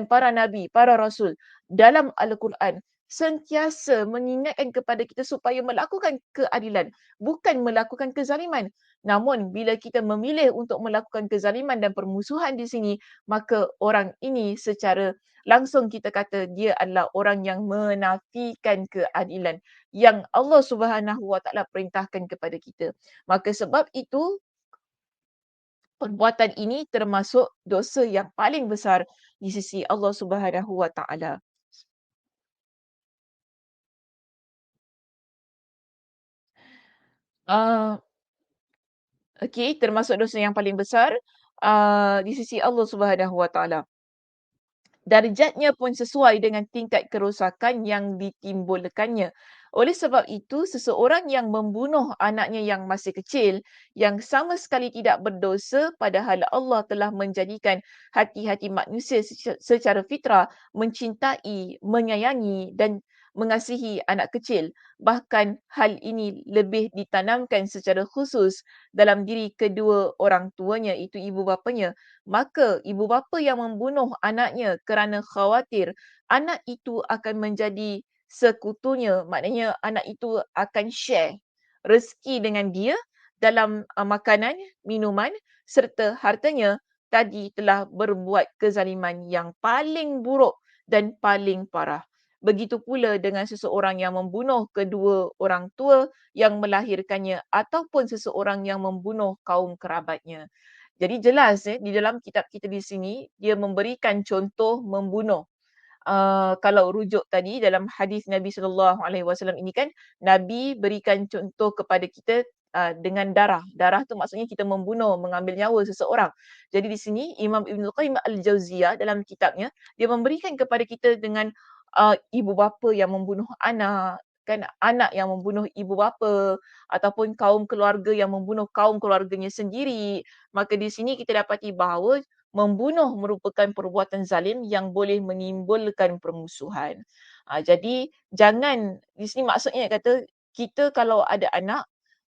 para nabi, para rasul dalam Al-Quran sentiasa mengingatkan kepada kita supaya melakukan keadilan, bukan melakukan kezaliman. Namun bila kita memilih untuk melakukan kezaliman dan permusuhan di sini, maka orang ini secara langsung kita kata dia adalah orang yang menafikan keadilan yang Allah Subhanahu Wa Taala perintahkan kepada kita. Maka sebab itu perbuatan ini termasuk dosa yang paling besar di sisi Allah Subhanahu Wa Taala. Ah, okey, termasuk dosa yang paling besar di sisi Allah Subhanahu Wa Taala. Darjatnya pun sesuai dengan tingkat kerosakan yang ditimbulkannya. Oleh sebab itu, seseorang yang membunuh anaknya yang masih kecil, yang sama sekali tidak berdosa padahal Allah telah menjadikan hati-hati manusia secara fitrah mencintai, menyayangi dan mengasihi anak kecil. Bahkan hal ini lebih ditanamkan secara khusus dalam diri kedua orang tuanya, itu ibu bapanya. Maka ibu bapa yang membunuh anaknya kerana khawatir anak itu akan menjadi sekutunya, maknanya anak itu akan share rezeki dengan dia dalam makanan, minuman serta hartanya, tadi telah berbuat kezaliman yang paling buruk dan paling parah. Begitu pula dengan seseorang yang membunuh kedua orang tua yang melahirkannya ataupun seseorang yang membunuh kaum kerabatnya. Jadi jelas di dalam kitab kita di sini dia memberikan contoh membunuh. Kalau rujuk tadi dalam hadis Nabi SAW ini kan Nabi berikan contoh kepada kita dengan darah. Darah tu maksudnya kita membunuh, mengambil nyawa seseorang. Jadi di sini Imam Ibnul Qayyim Al-Jauziyah dalam kitabnya, dia memberikan kepada kita dengan ibu bapa yang membunuh anak, kan, anak yang membunuh ibu bapa, ataupun kaum keluarga yang membunuh kaum keluarganya sendiri. Maka di sini kita dapati bahawa membunuh merupakan perbuatan zalim yang boleh menimbulkan permusuhan. Jadi jangan, di sini maksudnya kata, kita kalau ada anak,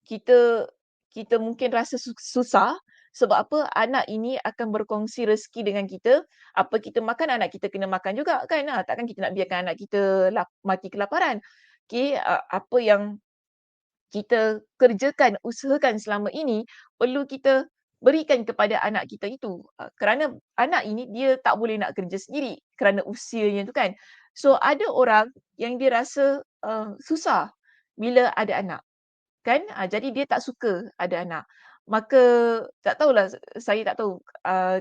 kita kita mungkin rasa susah sebab apa, anak ini akan berkongsi rezeki dengan kita. Apa kita makan, anak kita kena makan juga kan. Takkan kita nak biarkan anak kita mati kelaparan. Okey, apa yang kita kerjakan, usahakan selama ini perlu kita berikan kepada anak kita itu. Kerana anak ini dia tak boleh nak kerja sendiri kerana usianya tu kan. So ada orang yang dia rasa susah bila ada anak. Kan? Jadi dia tak suka ada anak. Maka tak tahulah, saya tak tahu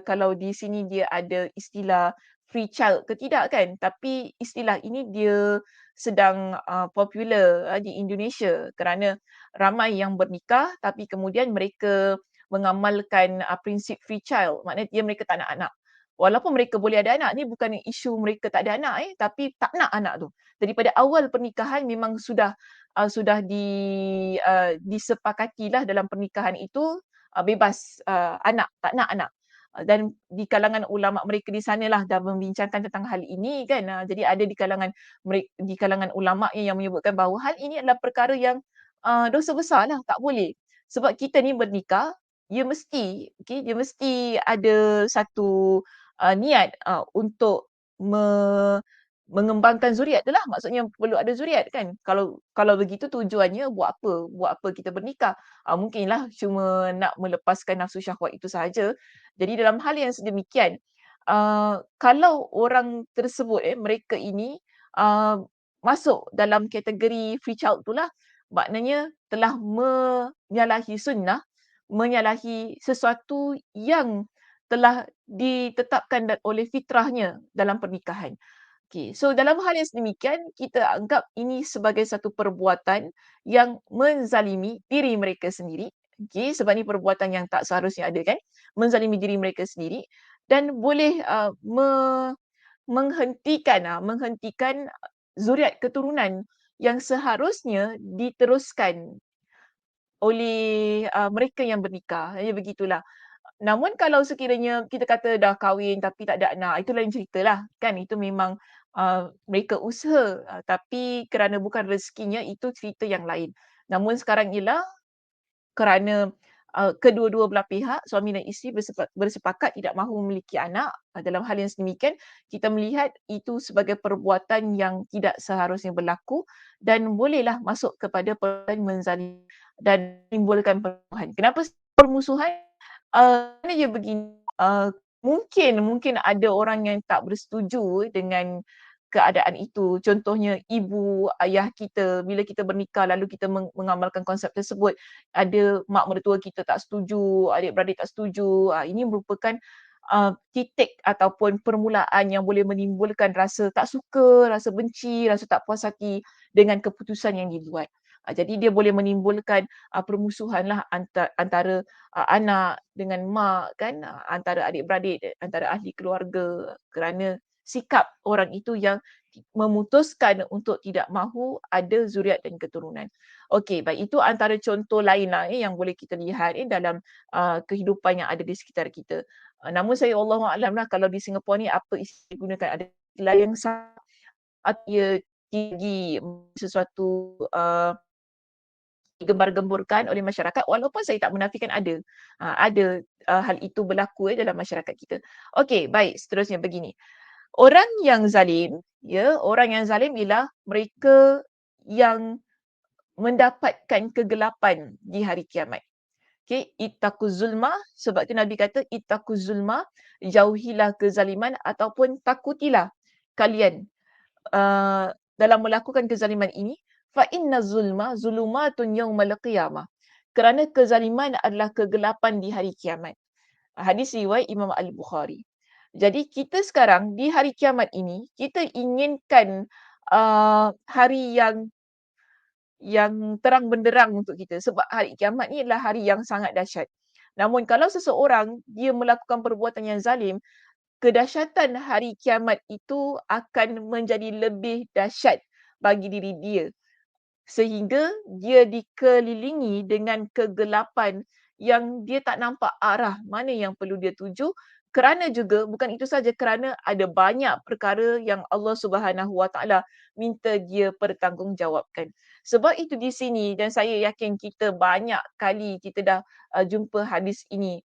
kalau di sini dia ada istilah free child ke tidak kan. Tapi istilah ini dia sedang popular di Indonesia kerana ramai yang bernikah tapi kemudian mereka mengamalkan prinsip free child. Maknanya mereka tak nak anak. Walaupun mereka boleh ada anak, ni bukan isu mereka tak ada anak tapi tak nak anak tu. Daripada awal pernikahan memang sudah disepakatilah dalam pernikahan itu bebas anak, tak nak anak. Dan di kalangan ulama mereka di sanalah dah membincangkan tentang hal ini kan. Jadi ada di kalangan ulama yang menyebutkan bahawa hal ini adalah perkara yang dosa besarlah, tak boleh. Sebab kita ni bernikah, dia mesti ada satu niat untuk mengembangkan zuriat tu lah. Maksudnya perlu ada zuriat kan. Kalau begitu tujuannya buat apa? Buat apa kita bernikah? Mungkinlah cuma nak melepaskan nafsu syahwat itu sahaja. Jadi dalam hal yang sedemikian, kalau orang tersebut mereka ini masuk dalam kategori free child tu lah, maknanya telah menyalahi sunnah, menyalahi sesuatu yang telah ditetapkan oleh fitrahnya dalam pernikahan. Okey, so dalam hal yang sedemikian, kita anggap ini sebagai satu perbuatan yang menzalimi diri mereka sendiri. Okey, sebab ni perbuatan yang tak seharusnya ada kan, menzalimi diri mereka sendiri dan boleh menghentikan zuriat keturunan yang seharusnya diteruskan oleh mereka yang bernikah. Ya begitulah. Namun kalau sekiranya kita kata dah kahwin tapi tak ada anak, itu lain ceritalah kan. Itu memang mereka usaha tapi kerana bukan rezekinya, itu cerita yang lain. Namun sekarang ialah kerana kedua-dua belah pihak, suami dan isteri bersepakat tidak mahu memiliki anak. Dalam hal yang sedemikian, kita melihat itu sebagai perbuatan yang tidak seharusnya berlaku dan bolehlah masuk kepada perbuatan menzalimi dan menimbulkan permusuhan. Kenapa permusuhan? Kerana dia begini, mungkin ada orang yang tak bersetuju dengan keadaan itu. Contohnya ibu, ayah kita, bila kita bernikah lalu kita mengamalkan konsep tersebut, ada mak mertua kita tak setuju, adik-beradik tak setuju. Ini merupakan titik ataupun permulaan yang boleh menimbulkan rasa tak suka, rasa benci, rasa tak puas hati dengan keputusan yang dibuat. Jadi dia boleh menimbulkan permusuhanlah antara anak dengan mak kan, antara adik-beradik, antara ahli keluarga kerana sikap orang itu yang memutuskan untuk tidak mahu ada zuriat dan keturunan. Okey, baik, itu antara contoh lainlah yang boleh kita lihat dalam kehidupan yang ada di sekitar kita. Namun saya Allahu a'lam lah kalau di Singapura ni apa istilah digunakan, ada istilah yang atau ia tinggi sesuatu digembar-gemburkan oleh masyarakat, walaupun saya tak menafikan ada. Ada hal itu berlaku dalam masyarakat kita. Okey, baik, seterusnya begini. Orang yang zalim, orang yang zalim ialah mereka yang mendapatkan kegelapan di hari kiamat. Okey, ittaquz zulma, sebab tu Nabi kata ittaquz zulma, jauhilah kezaliman ataupun takutilah kalian dalam melakukan kezaliman ini, fa inna zulma zulumatun yaumal qiyamah. Kerana kezaliman adalah kegelapan di hari kiamat. Hadis riwayat Imam Al-Bukhari. Jadi kita sekarang di hari kiamat ini, kita inginkan hari yang terang benderang untuk kita. Sebab hari kiamat ni adalah hari yang sangat dahsyat. Namun kalau seseorang dia melakukan perbuatan yang zalim, kedahsyatan hari kiamat itu akan menjadi lebih dahsyat bagi diri dia. Sehingga dia dikelilingi dengan kegelapan yang dia tak nampak arah mana yang perlu dia tuju. Kerana juga bukan itu saja, kerana ada banyak perkara yang Allah Subhanahu Wa Taala minta dia pertanggungjawabkan. Sebab itu di sini, dan saya yakin kita banyak kali kita dah jumpa hadis ini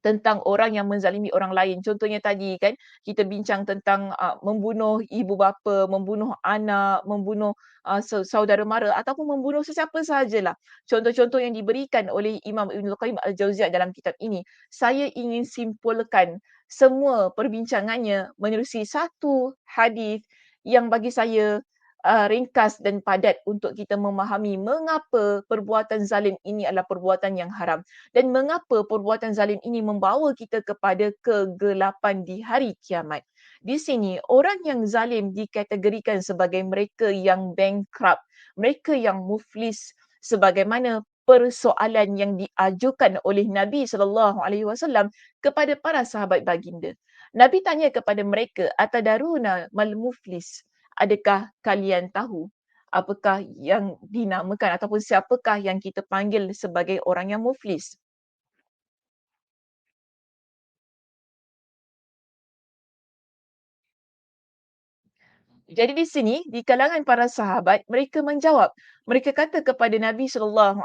tentang orang yang menzalimi orang lain. Contohnya tadi kan, kita bincang tentang membunuh ibu bapa, membunuh anak, membunuh saudara mara ataupun membunuh sesiapa sahajalah. Contoh-contoh yang diberikan oleh Imam Ibnul Qayyim Al-Jauziyah dalam kitab ini. Saya ingin simpulkan semua perbincangannya menerusi satu hadis yang bagi saya ringkas dan padat untuk kita memahami mengapa perbuatan zalim ini adalah perbuatan yang haram. Dan mengapa perbuatan zalim ini membawa kita kepada kegelapan di hari kiamat. Di sini, orang yang zalim dikategorikan sebagai mereka yang bankrupt, mereka yang muflis, sebagaimana persoalan yang diajukan oleh Nabi SAW kepada para sahabat baginda. Nabi tanya kepada mereka, "Atadaruna mal muflis?" Adakah kalian tahu apakah yang dinamakan ataupun siapakah yang kita panggil sebagai orang yang muflis? Jadi di sini, di kalangan para sahabat, mereka menjawab. Mereka kata kepada Nabi SAW,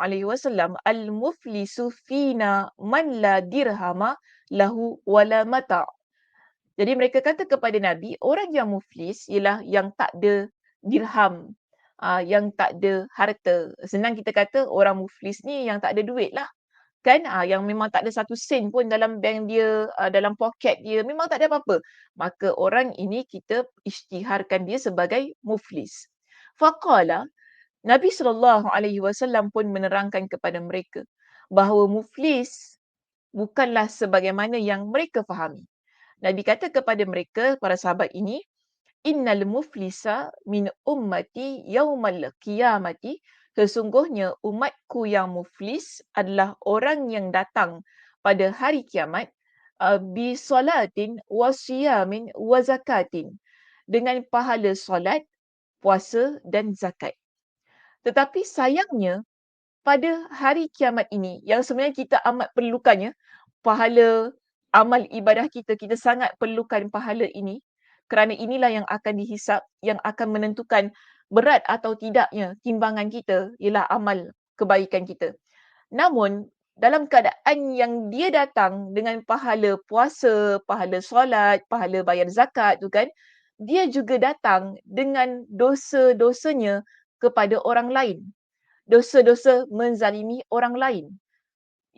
"Al-muflisu fina man la dirhama lahu wala mata." Jadi mereka kata kepada Nabi, orang yang muflis ialah yang tak ada dirham, yang tak ada harta. Senang kita kata orang muflis ni yang tak ada duit lah. Kan, yang memang tak ada satu sen pun dalam bank dia, dalam poket dia, memang tak ada apa-apa. Maka orang ini kita isytiharkan dia sebagai muflis. Faqala, Nabi SAW pun menerangkan kepada mereka bahawa muflis bukanlah sebagaimana yang mereka fahami. Nabi kata kepada mereka, para sahabat ini, "Innal muflisa min ummati yaumal qiyamati." Sesungguhnya umatku yang muflis adalah orang yang datang pada hari kiamat bi salatin wa siyamin wa zakatin. Dengan pahala solat, puasa dan zakat. Tetapi sayangnya pada hari kiamat ini yang sebenarnya kita amat perlukannya, pahala amal ibadah kita, kita sangat perlukan pahala ini kerana inilah yang akan dihisap, yang akan menentukan berat atau tidaknya timbangan kita ialah amal kebaikan kita. Namun dalam keadaan yang dia datang dengan pahala puasa, pahala solat, pahala bayar zakat tu kan, dia juga datang dengan dosa-dosanya kepada orang lain. Dosa-dosa menzalimi orang lain.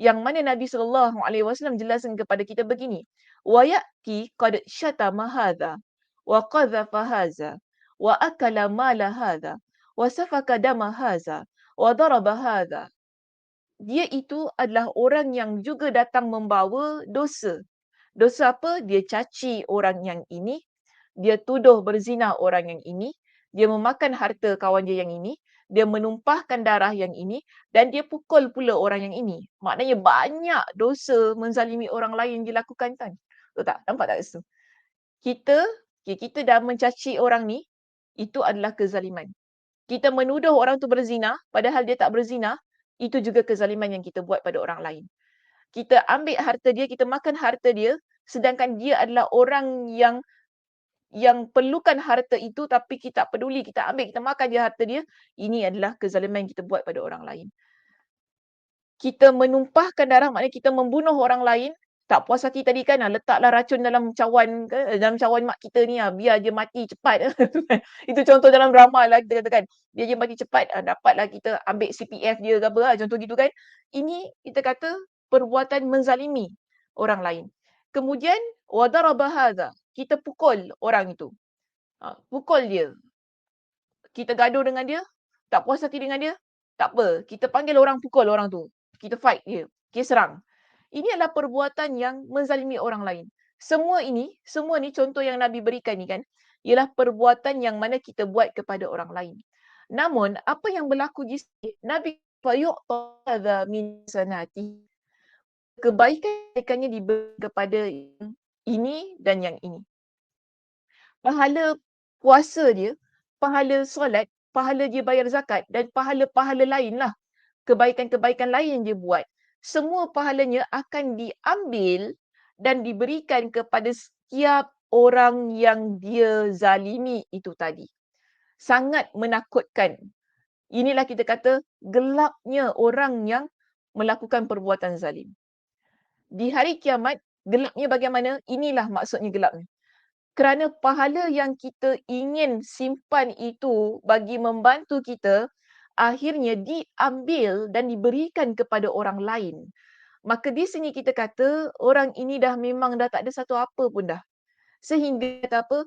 Yang mana Nabi SAW jelaskan kepada kita begini. Wa ya'ti qad syatama hadha wa qadhafa hadha wa akala mala hadha wa safaka dama hadha wa daraba hadha. Dia itu adalah orang yang juga datang membawa dosa. Dosa apa? Dia caci orang yang ini, dia tuduh berzina orang yang ini, dia memakan harta kawan dia yang ini, dia menumpahkan darah yang ini dan dia pukul pula orang yang ini. Maknanya banyak dosa menzalimi orang lain dilakukan kan. Betul tak? Nampak tak kat situ? Kita, kita dah mencaci orang ni, itu adalah kezaliman. Kita menuduh orang tu berzina padahal dia tak berzina, itu juga kezaliman yang kita buat pada orang lain. Kita ambil harta dia, kita makan harta dia, sedangkan dia adalah orang yang perlukan harta itu tapi kita tak peduli, kita ambil, kita makan je harta dia, ini adalah kezaliman yang kita buat pada orang lain. Kita menumpahkan darah, maknanya kita membunuh orang lain, tak puas hati tadi kan, letaklah racun dalam cawan dalam cawan mak kita ni, biar dia mati cepat. Itu contoh dalam drama lah kita katakan. Biar dia mati cepat, dapatlah kita ambil CPF dia ke apa, contoh gitu kan. Ini kita kata perbuatan menzalimi orang lain. Kemudian, wadaraba hadha, kita pukul orang itu. Pukul dia. Kita gaduh dengan dia, tak puas hati dengan dia, tak apa. Kita panggil orang pukul orang tu. Kita fight dia. Kita serang. Ini adalah perbuatan yang menzalimi orang lain. Semua ni contoh yang Nabi berikan ni kan, ialah perbuatan yang mana kita buat kepada orang lain. Namun apa yang berlaku di sini, Nabi fayu'ta min sanati. Kebaikannya diberi kepada yang ini dan yang ini. Pahala puasa dia, pahala solat, pahala dia bayar zakat dan pahala-pahala lainlah, kebaikan-kebaikan lain yang dia buat. Semua pahalanya akan diambil dan diberikan kepada setiap orang yang dia zalimi itu tadi. Sangat menakutkan. Inilah kita kata gelapnya orang yang melakukan perbuatan zalim. Di hari kiamat, gelapnya bagaimana? Inilah maksudnya gelapnya. Kerana pahala yang kita ingin simpan itu bagi membantu kita, akhirnya diambil dan diberikan kepada orang lain. Maka di sini kita kata, orang ini dah memang dah tak ada satu apa pun dah. Sehingga kata apa?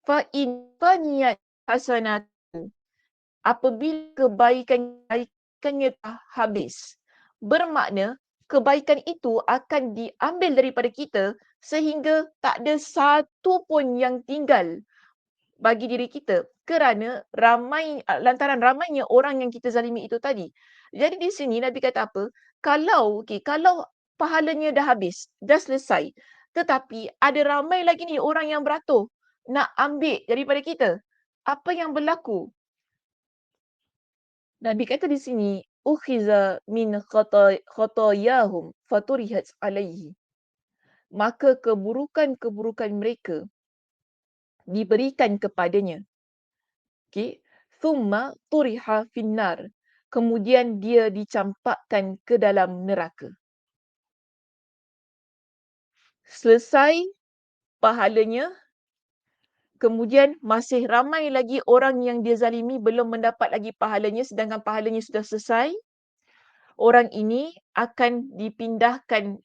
Fa'in faniyat hasanatu. Apabila kebaikannya dah habis. Bermakna, kebaikan itu akan diambil daripada kita sehingga tak ada satu pun yang tinggal bagi diri kita kerana lantaran ramainya orang yang kita zalimi itu tadi. Jadi di sini Nabi kata apa? Kalau pahalanya dah habis, dah selesai, tetapi ada ramai lagi ni orang yang beratur nak ambil daripada kita. Apa yang berlaku? Nabi kata di sini, ukhiza min khatayahum faturihat alaihi. Maka keburukan-keburukan mereka diberikan kepadanya. Okey. Thumma turiha finnar. Kemudian dia dicampakkan ke dalam neraka. Selesai pahalanya, kemudian masih ramai lagi orang yang dia zalimi belum mendapat lagi pahalanya sedangkan pahalanya sudah selesai. Orang ini akan dipindahkan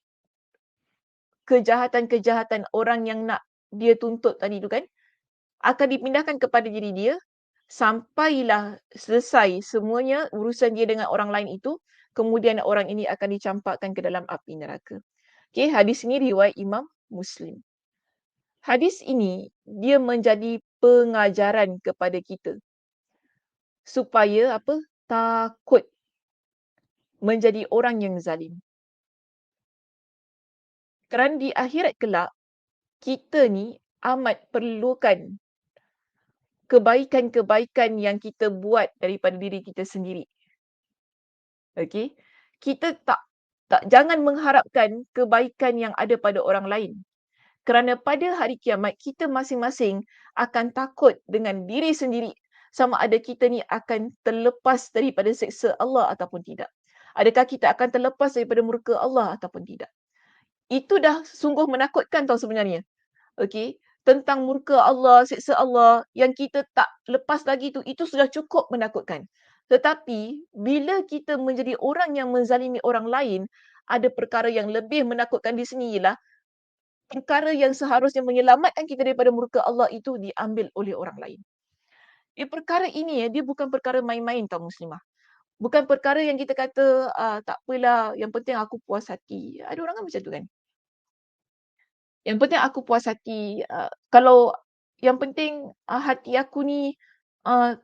kejahatan-kejahatan orang yang nak dia tuntut tadi tu kan, akan dipindahkan kepada diri dia sampailah selesai semuanya urusan dia dengan orang lain itu, kemudian orang ini akan dicampakkan ke dalam api neraka. Okey, hadis ini riwayat Imam Muslim. Hadis ini dia menjadi pengajaran kepada kita supaya apa? Takut menjadi orang yang zalim. Kerana di akhirat kelak kita ni amat perlukan kebaikan-kebaikan yang kita buat daripada diri kita sendiri. Okey. Kita jangan mengharapkan kebaikan yang ada pada orang lain. Kerana pada hari kiamat kita masing-masing akan takut dengan diri sendiri sama ada kita ni akan terlepas daripada seksa Allah ataupun tidak. Adakah kita akan terlepas daripada murka Allah ataupun tidak. Itu dah sungguh menakutkan tau sebenarnya. Okey, tentang murka Allah, siksa Allah yang kita tak lepas lagi tu, itu sudah cukup menakutkan. Tetapi bila kita menjadi orang yang menzalimi orang lain, ada perkara yang lebih menakutkan di sini ialah perkara yang seharusnya menyelamatkan kita daripada murka Allah itu diambil oleh orang lain. Perkara ini dia bukan perkara main-main tau muslimah. Bukan perkara yang kita kata tak apalah, yang penting aku puas hati. Ada orang kan macam tu kan. Yang penting aku puas hati. Kalau yang penting hati aku ni uh,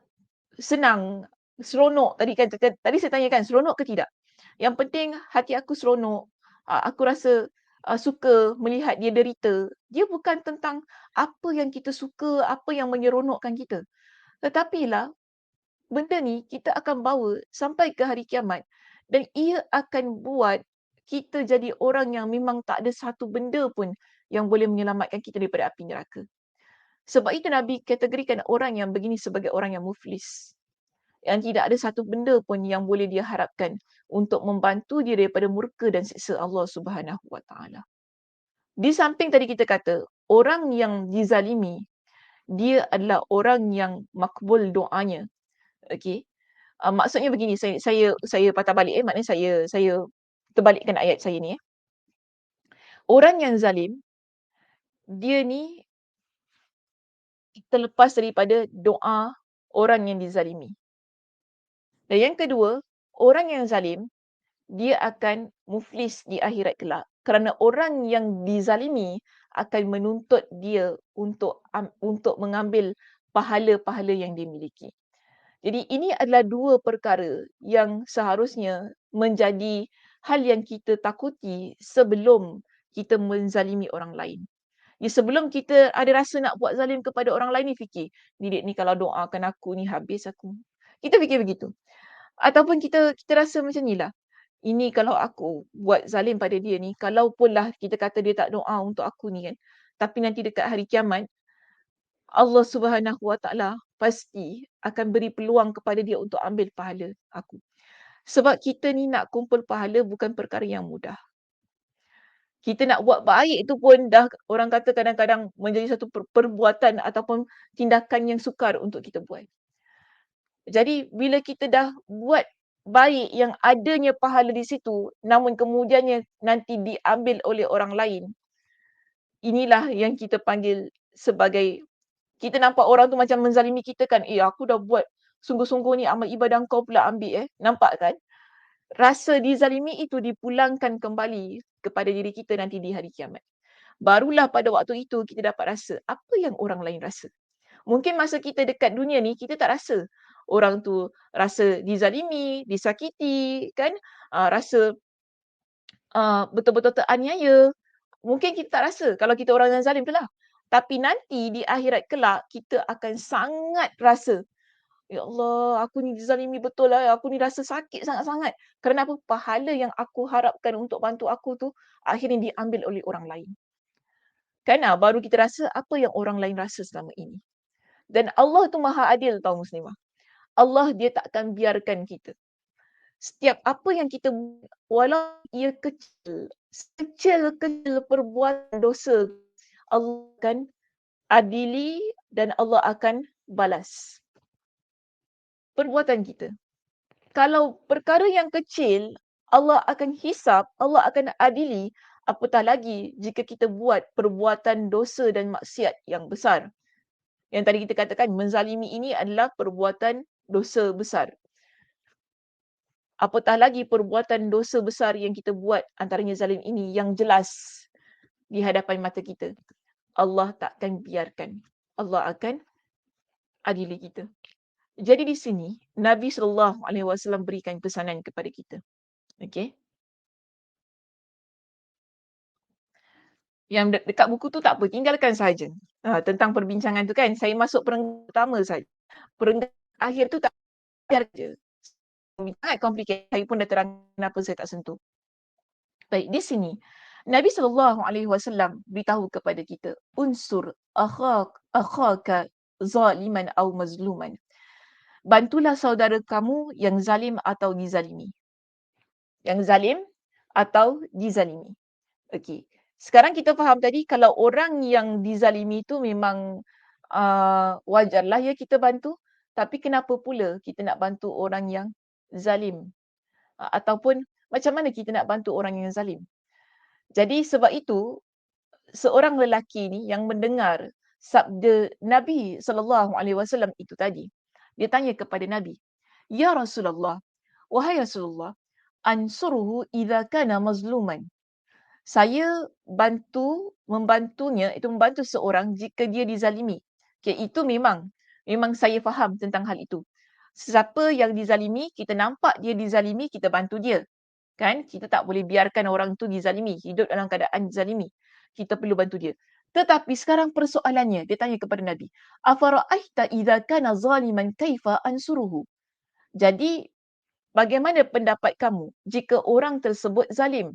senang, seronok. Tadi saya tanyakan seronok ke tidak? Yang penting hati aku seronok. Aku rasa suka melihat dia derita. Dia bukan tentang apa yang kita suka, apa yang menyeronokkan kita. Tetapi lah, benda ni kita akan bawa sampai ke hari kiamat dan ia akan buat kita jadi orang yang memang tak ada satu benda pun yang boleh menyelamatkan kita daripada api neraka. Sebab itu Nabi kategorikan orang yang begini sebagai orang yang muflis. Yang tidak ada satu benda pun yang boleh dia harapkan untuk membantu dia daripada murka dan siksa Allah Subhanahu Wa Taala. Di samping tadi kita kata, orang yang dizalimi, dia adalah orang yang makbul doanya. Okey. Maksudnya begini, saya patah balik maknanya saya terbalikkan ayat saya ni. Orang yang zalim, dia ni terlepas daripada doa orang yang dizalimi. Dan yang kedua, orang yang zalim, dia akan muflis di akhirat kelak. Kerana orang yang dizalimi akan menuntut dia untuk mengambil pahala-pahala yang dia miliki. Jadi ini adalah dua perkara yang seharusnya menjadi hal yang kita takuti sebelum kita menzalimi orang lain. Ya, sebelum kita ada rasa nak buat zalim kepada orang lain ni fikir, "Ni dek ni kalau doakan aku ni habis aku." Kita fikir begitu. Ataupun kita rasa macam ni lah, ini kalau aku buat zalim pada dia ni, kalaupunlah kita kata dia tak doa untuk aku ni kan, tapi nanti dekat hari kiamat, Allah Subhanahu Wa Taala pasti akan beri peluang kepada dia untuk ambil pahala aku. Sebab kita ni nak kumpul pahala bukan perkara yang mudah. Kita nak buat baik tu pun dah orang kata kadang-kadang menjadi satu perbuatan ataupun tindakan yang sukar untuk kita buat. Jadi bila kita dah buat baik yang adanya pahala di situ, namun kemudiannya nanti diambil oleh orang lain, inilah yang kita panggil sebagai, kita nampak orang tu macam menzalimi kita kan, aku dah buat sungguh-sungguh ni amal ibadah kau pula ambil nampak kan? Rasa dizalimi itu dipulangkan kembali kepada diri kita nanti di hari kiamat. Barulah pada waktu itu kita dapat rasa apa yang orang lain rasa. Mungkin masa kita dekat dunia ni kita tak rasa. Orang tu rasa dizalimi, disakiti kan, rasa betul-betul teraniaya. Mungkin kita tak rasa kalau kita orang yang zalim tu lah. Tapi nanti di akhirat kelak kita akan sangat rasa, ya Allah, aku ni dizalimi betul lah. Aku ni rasa sakit sangat-sangat. Kerana apa? Pahala yang aku harapkan untuk bantu aku tu akhirnya diambil oleh orang lain. Kan baru kita rasa apa yang orang lain rasa selama ini. Dan Allah tu maha adil tau muslimah. Allah dia takkan biarkan kita. Setiap apa yang kita buat, walau ia kecil, sekecil-kecil perbuatan dosa, Allah akan adili dan Allah akan balas perbuatan kita. Kalau perkara yang kecil, Allah akan hisap, Allah akan adili, apatah lagi jika kita buat perbuatan dosa dan maksiat yang besar. Yang tadi kita katakan, menzalimi ini adalah perbuatan dosa besar. Apatah lagi perbuatan dosa besar yang kita buat antaranya zalim ini yang jelas di hadapan mata kita. Allah takkan biarkan. Allah akan adili kita. Jadi di sini Nabi SAW berikan pesanan kepada kita. Okey. Yang dekat buku tu tak apa, tinggalkan saja. Tentang perbincangan tu kan, saya masuk perenggan pertama saja. Perenggan akhir tu tak biar je. Sangat complicated. Saya pun dah terang kenapa saya tak sentuh. Baik, di sini Nabi SAW beritahu kepada kita, unsur akhaka zaliman au mazluman. Bantulah saudara kamu yang zalim atau dizalimi. Yang zalim atau dizalimi. Okey. Sekarang kita faham tadi kalau orang yang dizalimi tu memang wajarlah ya kita bantu. Tapi kenapa pula kita nak bantu orang yang zalim? Ataupun macam mana kita nak bantu orang yang zalim? Jadi sebab itu seorang lelaki ni yang mendengar sabda Nabi SAW itu tadi, dia tanya kepada Nabi, "Ya Rasulullah, wahai Rasulullah, ansuruhu idza kana mazluman." Saya membantunya, itu membantu seorang jika dia dizalimi. Okay, itu memang saya faham tentang hal itu. Siapa yang dizalimi, kita nampak dia dizalimi, kita bantu dia. Kan? Kita tak boleh biarkan orang tu dizalimi, hidup dalam keadaan dizalimi. Kita perlu bantu dia. Tetapi sekarang persoalannya, dia tanya kepada Nabi, "Afara'aita idza kana zaliman kaifa ansuruhu?" Jadi, bagaimana pendapat kamu jika orang tersebut zalim?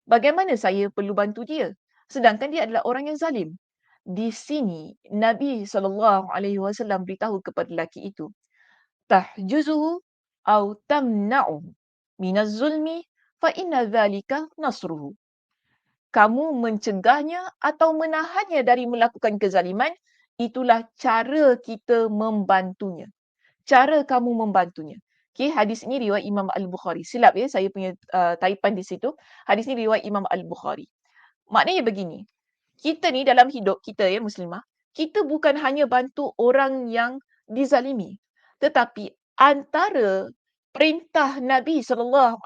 Bagaimana saya perlu bantu dia? Sedangkan dia adalah orang yang zalim. Di sini Nabi SAW beritahu kepada lelaki itu, tahjuzuhu au tamna'u minaz zulmi fa inna dhalika nasruhu. Kamu mencegahnya atau menahannya dari melakukan kezaliman, itulah cara kita membantunya. Cara kamu membantunya. Okay, hadis ini riwayat Imam Al-Bukhari. Silap ya, saya punya taipan di situ. Hadis ini riwayat Imam Al-Bukhari. Maknanya begini, kita ni dalam hidup kita ya muslimah, kita bukan hanya bantu orang yang dizalimi. Tetapi antara perintah Nabi SAW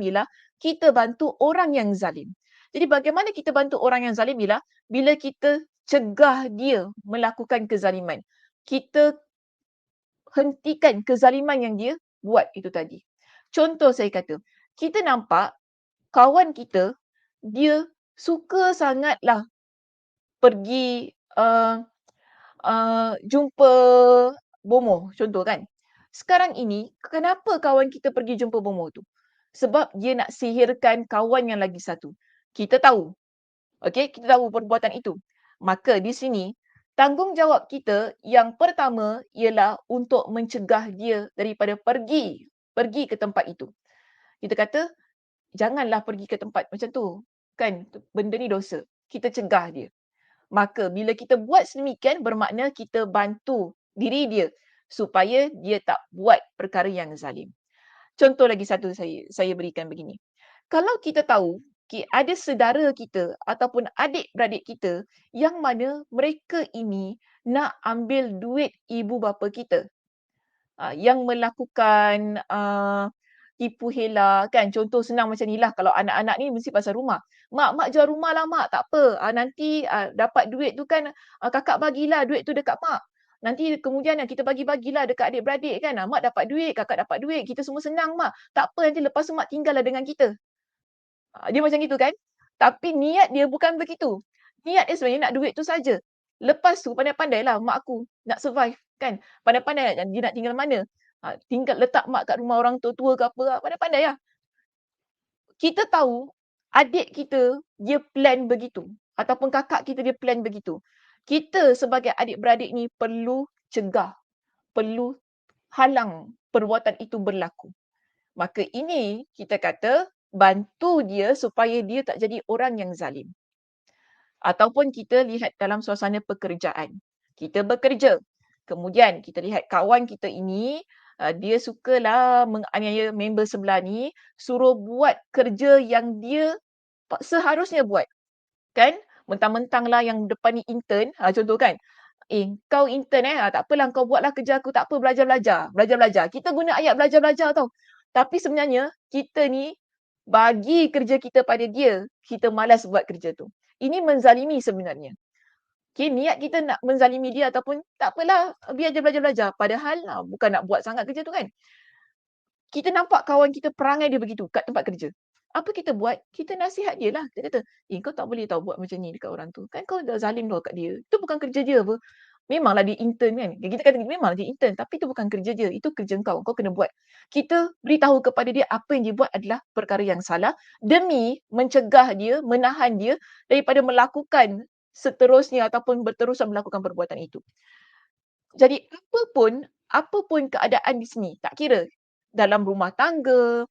ialah kita bantu orang yang zalim. Jadi bagaimana kita bantu orang yang zalim ialah bila kita cegah dia melakukan kezaliman. Kita hentikan kezaliman yang dia buat itu tadi. Contoh saya kata, kita nampak kawan kita, dia suka sangatlah pergi jumpa bomoh, contoh kan. Sekarang ini, kenapa kawan kita pergi jumpa bomoh tu? Sebab dia nak sihirkan kawan yang lagi satu. Kita tahu, okey, kita tahu perbuatan itu. Maka di sini, tanggungjawab kita yang pertama ialah untuk mencegah dia daripada pergi ke tempat itu. Kita kata, janganlah pergi ke tempat macam tu. Kan, benda ni dosa. Kita cegah dia. Maka bila kita buat sedemikian, bermakna kita bantu diri dia supaya dia tak buat perkara yang zalim. Contoh lagi satu saya berikan begini. Kalau kita tahu ada saudara kita ataupun adik-beradik kita yang mana mereka ini nak ambil duit ibu bapa kita, yang melakukan tipu hela kan. Contoh senang macam ni lah, kalau anak-anak ni mesti pasal rumah. Mak jual rumah lah mak, tak apa. Nanti dapat duit tu kan kakak bagilah duit tu dekat mak. Nanti kemudian kita bagi-bagilah dekat adik-beradik kan. Mak dapat duit, kakak dapat duit, kita semua senang mak. Tak apa, nanti lepas tu mak tinggallah dengan kita. Dia macam gitu kan. Tapi niat dia bukan begitu. Niat dia sebenarnya nak duit tu saja. Lepas tu pandai-pandailah mak aku nak survive kan. Pandai-pandai dia nak tinggal mana. Tinggal letak mak kat rumah orang tua-tua ke apa. Pandai-pandai lah. Kita tahu adik kita dia plan begitu. Ataupun kakak kita dia plan begitu. Kita sebagai adik-beradik ni perlu cegah. Perlu halang perbuatan itu berlaku. Maka ini kita kata bantu dia supaya dia tak jadi orang yang zalim. Ataupun kita lihat dalam suasana pekerjaan. Kita bekerja. Kemudian kita lihat kawan kita ini, dia sukalah menganiaya member sebelah ni, suruh buat kerja yang dia seharusnya buat. Kan? Mentang-mentanglah yang depan ni intern, contoh kan. Kau intern tak apalah kau buatlah kerja aku, tak apa belajar. Kita guna ayat belajar tau. Tapi sebenarnya kita ni bagi kerja kita pada dia, kita malas buat kerja tu. Ini menzalimi sebenarnya. Okay, niat kita nak menzalimi dia ataupun tak apalah biar dia belajar. Padahal bukan nak buat sangat kerja tu kan. Kita nampak kawan kita perangai dia begitu kat tempat kerja. Apa kita buat? Kita nasihat dia lah. Kita kata, kau tak boleh tahu buat macam ni dekat orang tu. Kan kau dah zalim dah kat dia. Itu bukan kerja dia apa. Memanglah dia intern kan. Kita kata memanglah dia intern. Tapi itu bukan kerja dia. Itu kerja kau. Kau kena buat. Kita beritahu kepada dia apa yang dia buat adalah perkara yang salah. Demi mencegah dia, menahan dia daripada melakukan seterusnya ataupun berterusan melakukan perbuatan itu. Jadi apapun keadaan di sini, tak kira dalam rumah tangga,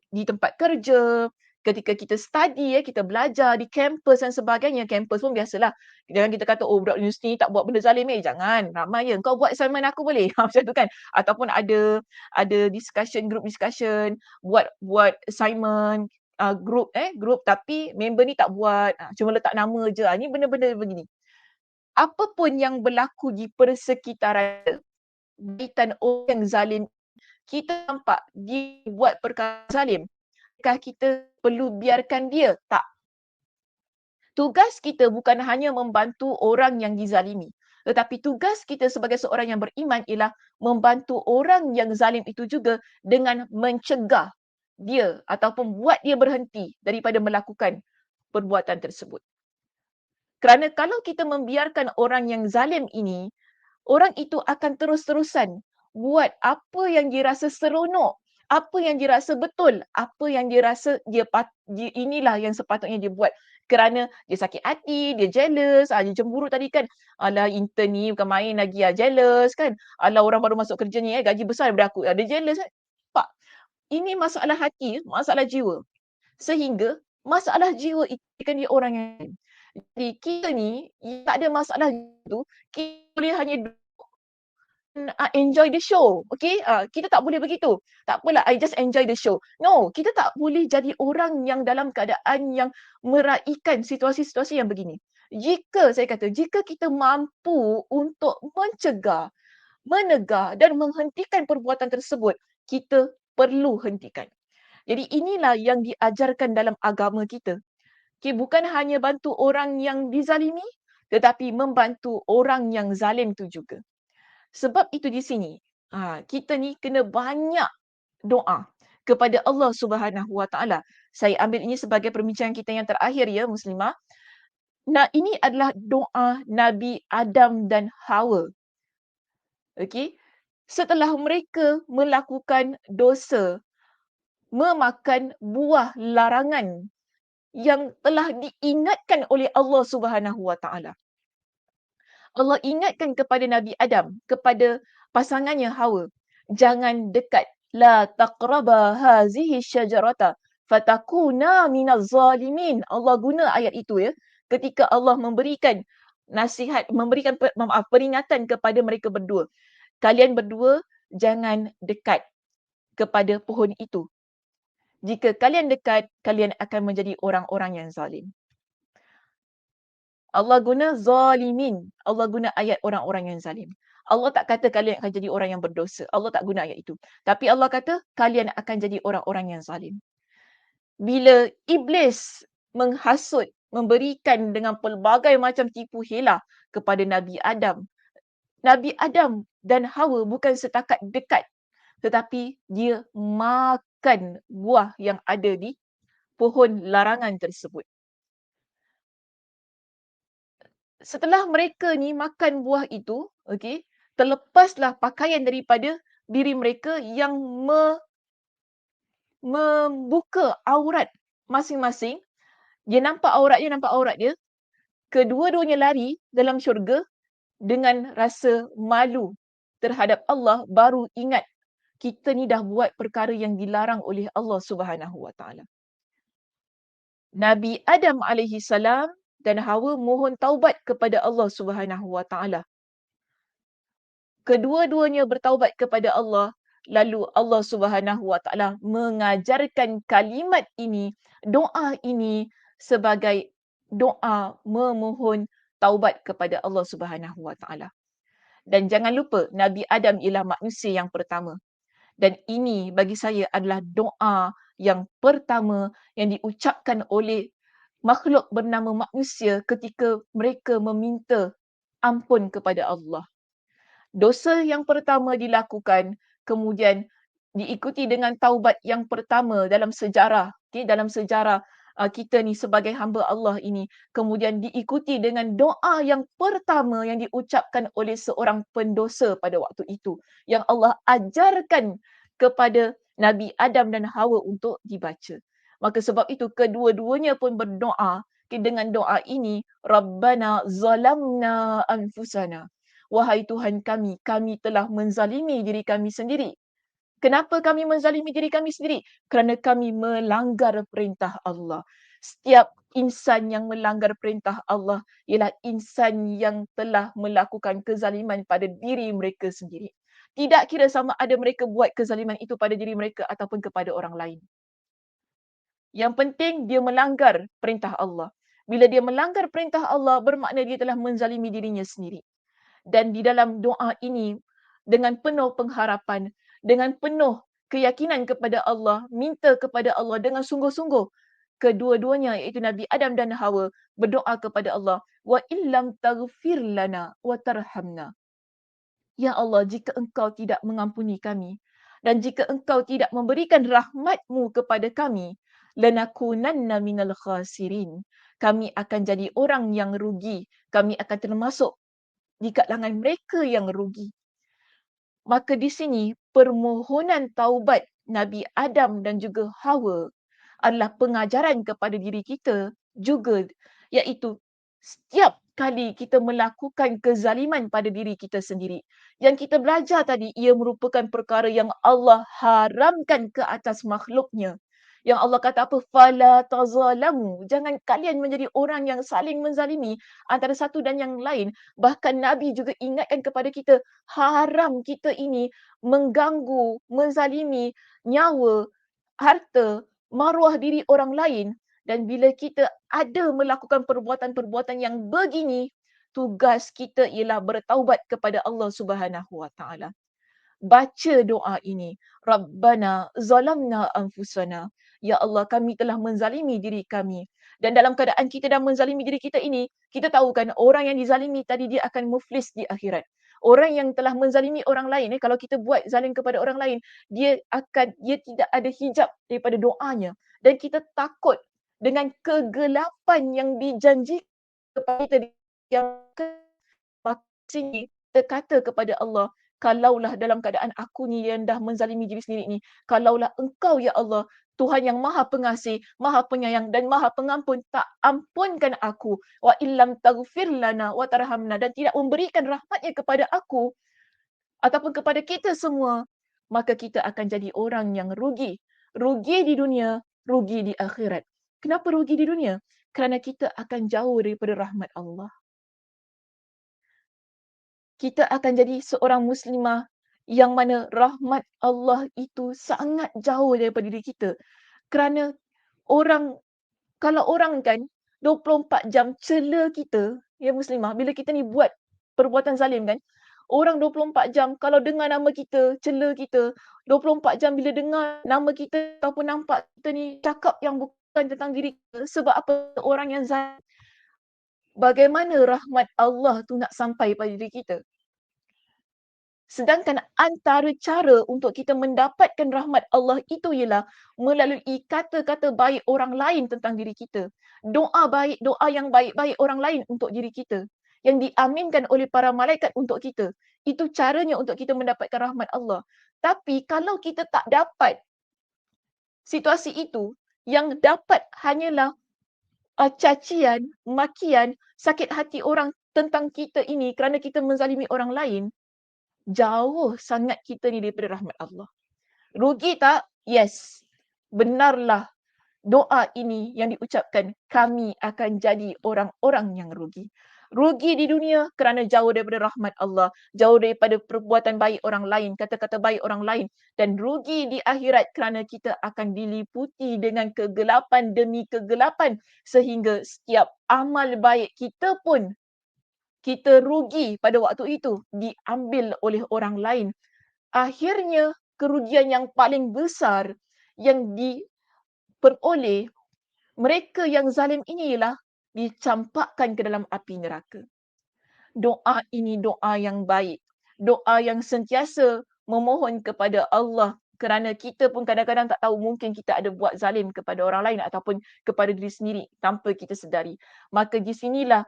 di tempat kerja, ketika kita study, kita belajar di kampus dan sebagainya. Kampus pun biasalah. Jangan kita kata, budak universiti tak buat benda zalim. Jangan. Ramai je. Kau buat assignment aku boleh? Macam tu kan. Ataupun ada group discussion, buat assignment, group tapi member ni tak buat. Cuma letak nama je. Ni benda-benda begini. Apapun yang berlaku di persekitaran kaitan orang yang zalim, kita nampak dia buat perkara zalim, adakah kita perlu biarkan dia? Tak. Tugas kita bukan hanya membantu orang yang dizalimi, tetapi tugas kita sebagai seorang yang beriman ialah membantu orang yang zalim itu juga dengan mencegah dia ataupun buat dia berhenti daripada melakukan perbuatan tersebut. Kerana kalau kita membiarkan orang yang zalim ini, orang itu akan terus-terusan buat apa yang dia rasa seronok, apa yang dia rasa betul, apa yang dia rasa inilah yang sepatutnya dia buat. Kerana dia sakit hati, dia jealous, dia cemburu tadi kan. Alah intern ni bukan main lagi, jealous kan. Alah orang baru masuk kerja ni gaji besar daripada aku, dia jealous kan. Pak, ini masalah hati, masalah jiwa. Sehingga masalah jiwa itu kan dia orang yang jadi kita ni tak ada masalah tu, kita boleh hanya enjoy the show. Okay? Kita tak boleh begitu. Tak apalah, I just enjoy the show. No, kita tak boleh jadi orang yang dalam keadaan yang meraihkan situasi-situasi yang begini. Jika kita mampu untuk mencegah, menegah dan menghentikan perbuatan tersebut, kita perlu hentikan. Jadi inilah yang diajarkan dalam agama kita. Okay, bukan hanya bantu orang yang dizalimi, tetapi membantu orang yang zalim tu juga. Sebab itu di sini, kita ni kena banyak doa kepada Allah Subhanahu Wa Taala. Saya ambil ini sebagai perbincangan kita yang terakhir ya Muslimah. Nah, ini adalah doa Nabi Adam dan Hawa. Okey. Setelah mereka melakukan dosa, memakan buah larangan yang telah diingatkan oleh Allah Subhanahu Wa Taala. Allah ingatkan kepada Nabi Adam, kepada pasangannya Hawa, jangan dekat, la taqraba hazihi syajarata fatakuna minaz zalimin. Allah guna ayat itu ya ketika Allah memberikan nasihat, memberikan peringatan kepada mereka berdua. Kalian berdua jangan dekat kepada pohon itu. Jika kalian dekat, kalian akan menjadi orang-orang yang zalim. Allah guna zalimin. Allah guna ayat orang-orang yang zalim. Allah tak kata kalian akan jadi orang yang berdosa. Allah tak guna ayat itu. Tapi Allah kata kalian akan jadi orang-orang yang zalim. Bila iblis menghasut, memberikan dengan pelbagai macam tipu hela kepada Nabi Adam. Nabi Adam dan Hawa bukan setakat dekat, tetapi dia makan buah yang ada di pohon larangan tersebut. Setelah mereka ni makan buah itu, okey, terlepaslah pakaian daripada diri mereka yang membuka aurat masing-masing. Dia nampak aurat dia. Kedua-duanya lari dalam syurga dengan rasa malu terhadap Allah, baru ingat kita ni dah buat perkara yang dilarang oleh Allah Subhanahu Wa Taala. Nabi Adam alaihi salam dan Hawa mohon taubat kepada Allah Subhanahu Wa Taala. Kedua-duanya bertaubat kepada Allah, lalu Allah Subhanahu Wa Taala mengajarkan kalimat ini, doa ini sebagai doa memohon taubat kepada Allah Subhanahu Wa Taala. Dan jangan lupa Nabi Adam ialah manusia yang pertama. Dan ini bagi saya adalah doa yang pertama yang diucapkan oleh makhluk bernama manusia ketika mereka meminta ampun kepada Allah. Dosa yang pertama dilakukan, kemudian diikuti dengan taubat yang pertama dalam sejarah, dalam sejarah kita ni sebagai hamba Allah ini, kemudian diikuti dengan doa yang pertama yang diucapkan oleh seorang pendosa pada waktu itu, yang Allah ajarkan kepada Nabi Adam dan Hawa untuk dibaca. Maka sebab itu kedua-duanya pun berdoa dengan doa ini, Rabbana zalamna anfusana. Wahai Tuhan kami telah menzalimi diri kami sendiri. Kenapa kami menzalimi diri kami sendiri? Kerana kami melanggar perintah Allah. Setiap insan yang melanggar perintah Allah ialah insan yang telah melakukan kezaliman pada diri mereka sendiri. Tidak kira sama ada mereka buat kezaliman itu pada diri mereka ataupun kepada orang lain. Yang penting dia melanggar perintah Allah. Bila dia melanggar perintah Allah, bermakna dia telah menzalimi dirinya sendiri. Dan di dalam doa ini, dengan penuh pengharapan, dengan penuh keyakinan kepada Allah, minta kepada Allah dengan sungguh-sungguh. Kedua-duanya iaitu Nabi Adam dan Hawa berdoa kepada Allah, wa illam taghfir lana wa tarhamna. Ya Allah, jika engkau tidak mengampuni kami dan jika engkau tidak memberikan rahmat-Mu kepada kami, lanakunanna minal khasirin. Kami akan jadi orang yang rugi. Kami akan termasuk di kalangan mereka yang rugi. Maka di sini permohonan taubat Nabi Adam dan juga Hawa adalah pengajaran kepada diri kita juga, iaitu setiap kali kita melakukan kezaliman pada diri kita sendiri, yang kita belajar tadi, ia merupakan perkara yang Allah haramkan ke atas makhluknya. Yang Allah kata apa? Fala tazalamu. Jangan kalian menjadi orang yang saling menzalimi antara satu dan yang lain. Bahkan Nabi juga ingatkan kepada kita, haram kita ini mengganggu, menzalimi nyawa, harta, maruah diri orang lain. Dan bila kita ada melakukan perbuatan-perbuatan yang begini, tugas kita ialah bertaubat kepada Allah Subhanahu Wa Taala. Baca doa ini. Rabbana zalamna anfusana. Ya Allah, kami telah menzalimi diri kami. Dan dalam keadaan kita dah menzalimi diri kita ini, kita tahu kan orang yang dizalimi tadi dia akan muflis di akhirat. Orang yang telah menzalimi orang lain kalau kita buat zalim kepada orang lain, dia tidak ada hijab daripada doanya dan kita takut dengan kegelapan yang dijanjikan kepada kita yang sini kita kata kepada Allah, kalaulah dalam keadaan aku ni yang dah menzalimi diri sendiri ni, kalaulah Engkau ya Allah, Tuhan yang Maha Pengasih, Maha Penyayang dan Maha Pengampun tak ampunkan aku, wa illam taghfir lana wa tarhamna, dan tidak memberikan rahmat-Nya kepada aku ataupun kepada kita semua, maka kita akan jadi orang yang rugi. Rugi di dunia, rugi di akhirat. Kenapa rugi di dunia? Kerana kita akan jauh daripada rahmat Allah. Kita akan jadi seorang muslimah yang mana rahmat Allah itu sangat jauh daripada diri kita. Kerana kalau orang kan 24 jam cela kita, ya muslimah, bila kita ni buat perbuatan zalim kan, orang 24 jam kalau dengar nama kita, cela kita, 24 jam bila dengar nama kita ataupun nampak kita ni cakap yang bukan tentang diri kita, sebab apa? Orang yang zalim. Bagaimana rahmat Allah tu nak sampai pada diri kita? Sedangkan antara cara untuk kita mendapatkan rahmat Allah itu ialah melalui kata-kata baik orang lain tentang diri kita. Doa baik, doa yang baik-baik orang lain untuk diri kita. Yang diaminkan oleh para malaikat untuk kita. Itu caranya untuk kita mendapatkan rahmat Allah. Tapi kalau kita tak dapat situasi itu, yang dapat hanyalah cacian, makian, sakit hati orang tentang kita ini kerana kita menzalimi orang lain, jauh sangat kita ni daripada rahmat Allah. Rugi tak? Yes. Benarlah doa ini yang diucapkan, kami akan jadi orang-orang yang rugi. Rugi di dunia kerana jauh daripada rahmat Allah, jauh daripada perbuatan baik orang lain, kata-kata baik orang lain, dan rugi di akhirat kerana kita akan diliputi dengan kegelapan demi kegelapan sehingga setiap amal baik kita pun kita rugi pada waktu itu, diambil oleh orang lain. Akhirnya, kerugian yang paling besar yang diperoleh mereka yang zalim ini ialah dicampakkan ke dalam api neraka. Doa ini doa yang baik. Doa yang sentiasa memohon kepada Allah kerana kita pun kadang-kadang tak tahu, mungkin kita ada buat zalim kepada orang lain ataupun kepada diri sendiri tanpa kita sedari. Maka di sinilah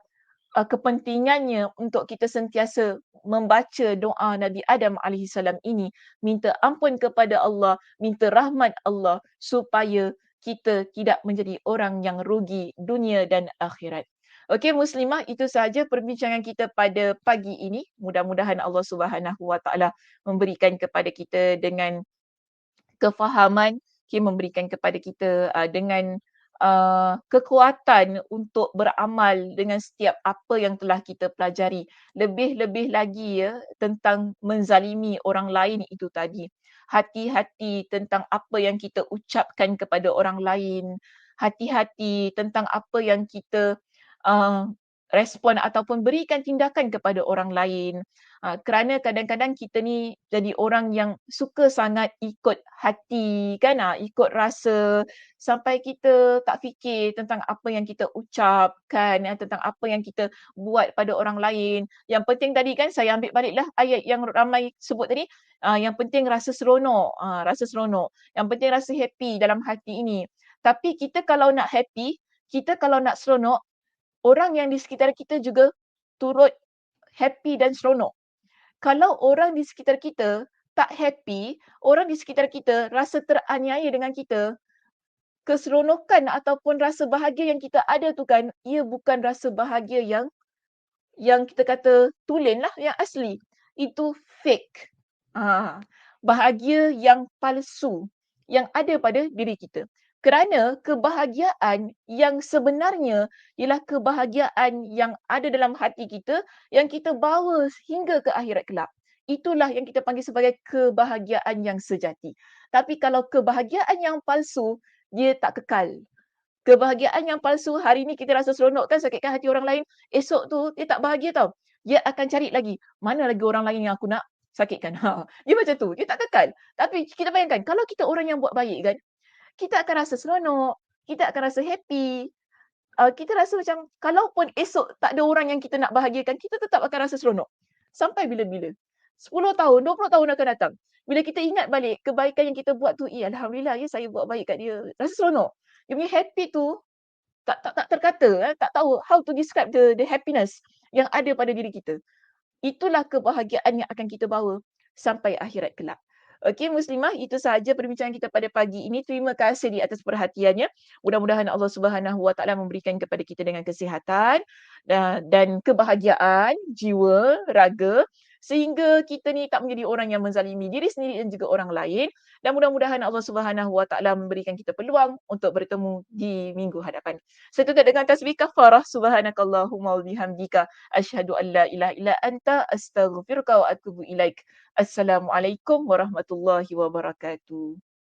kepentingannya untuk kita sentiasa membaca doa Nabi Adam AS ini, minta ampun kepada Allah, minta rahmat Allah supaya kita tidak menjadi orang yang rugi dunia dan akhirat. Okey muslimah, itu sahaja perbincangan kita pada pagi ini. Mudah-mudahan Allah Subhanahu Wa Taala memberikan kepada kita dengan kefahaman, memberikan kepada kita dengan kekuatan untuk beramal dengan setiap apa yang telah kita pelajari. Lebih-lebih lagi tentang menzalimi orang lain itu tadi. Hati-hati tentang apa yang kita ucapkan kepada orang lain. Hati-hati tentang apa yang kita respon ataupun berikan tindakan kepada orang lain. Kerana kadang-kadang kita ni jadi orang yang suka sangat ikut hati kan, ikut rasa, sampai kita tak fikir tentang apa yang kita ucapkan, tentang apa yang kita buat pada orang lain. Yang penting tadi kan saya ambil baliklah ayat yang ramai sebut tadi, yang penting rasa seronok, rasa seronok. Yang penting rasa happy dalam hati ini. Tapi kita kalau nak happy, kita kalau nak seronok, orang yang di sekitar kita juga turut happy dan seronok. Kalau orang di sekitar kita tak happy, orang di sekitar kita rasa teraniaya dengan kita, keseronokan ataupun rasa bahagia yang kita ada tu kan, ia bukan rasa bahagia yang kita kata tulen lah, yang asli. Itu fake. Bahagia yang palsu yang ada pada diri kita. Kerana kebahagiaan yang sebenarnya ialah kebahagiaan yang ada dalam hati kita yang kita bawa hingga ke akhirat kelak. Itulah yang kita panggil sebagai kebahagiaan yang sejati. Tapi kalau kebahagiaan yang palsu, dia tak kekal. Kebahagiaan yang palsu, hari ni kita rasa seronok kan, sakitkan hati orang lain. Esok tu dia tak bahagia tau. Dia akan cari lagi. Mana lagi orang lain yang aku nak sakitkan. Dia macam tu. Dia tak kekal. Tapi kita bayangkan, kalau kita orang yang buat baik kan, kita akan rasa seronok, kita akan rasa happy. Kita rasa macam, kalaupun esok tak ada orang yang kita nak bahagiakan, kita tetap akan rasa seronok. sampai bila-bila. 10 tahun, 20 tahun akan datang. Bila kita ingat balik kebaikan yang kita buat tu, alhamdulillah ya saya buat baik kat dia. Rasa seronok. Dia punya happy tu tak terkata, tak tahu how to describe the happiness yang ada pada diri kita. Itulah kebahagiaan yang akan kita bawa sampai akhirat kelak. Okey muslimah, itu sahaja perbincangan kita pada pagi ini. Terima kasih di atas perhatiannya. Mudah-mudahan Allah Subhanahu Wa Taala memberikan kepada kita dengan kesihatan dan kebahagiaan jiwa, raga, sehingga kita ni tak menjadi orang yang menzalimi diri sendiri dan juga orang lain. Dan mudah-mudahan Allah Subhanahu Wa Taala memberikan kita peluang untuk bertemu di minggu hadapan. Saya tutup dengan tasbih kafarah. Subhanakallahumma wa bihamdika asyhadu an la ilaha illa anta astaghfiruka wa atubu ilaik. Assalamualaikum warahmatullahi wabarakatuh.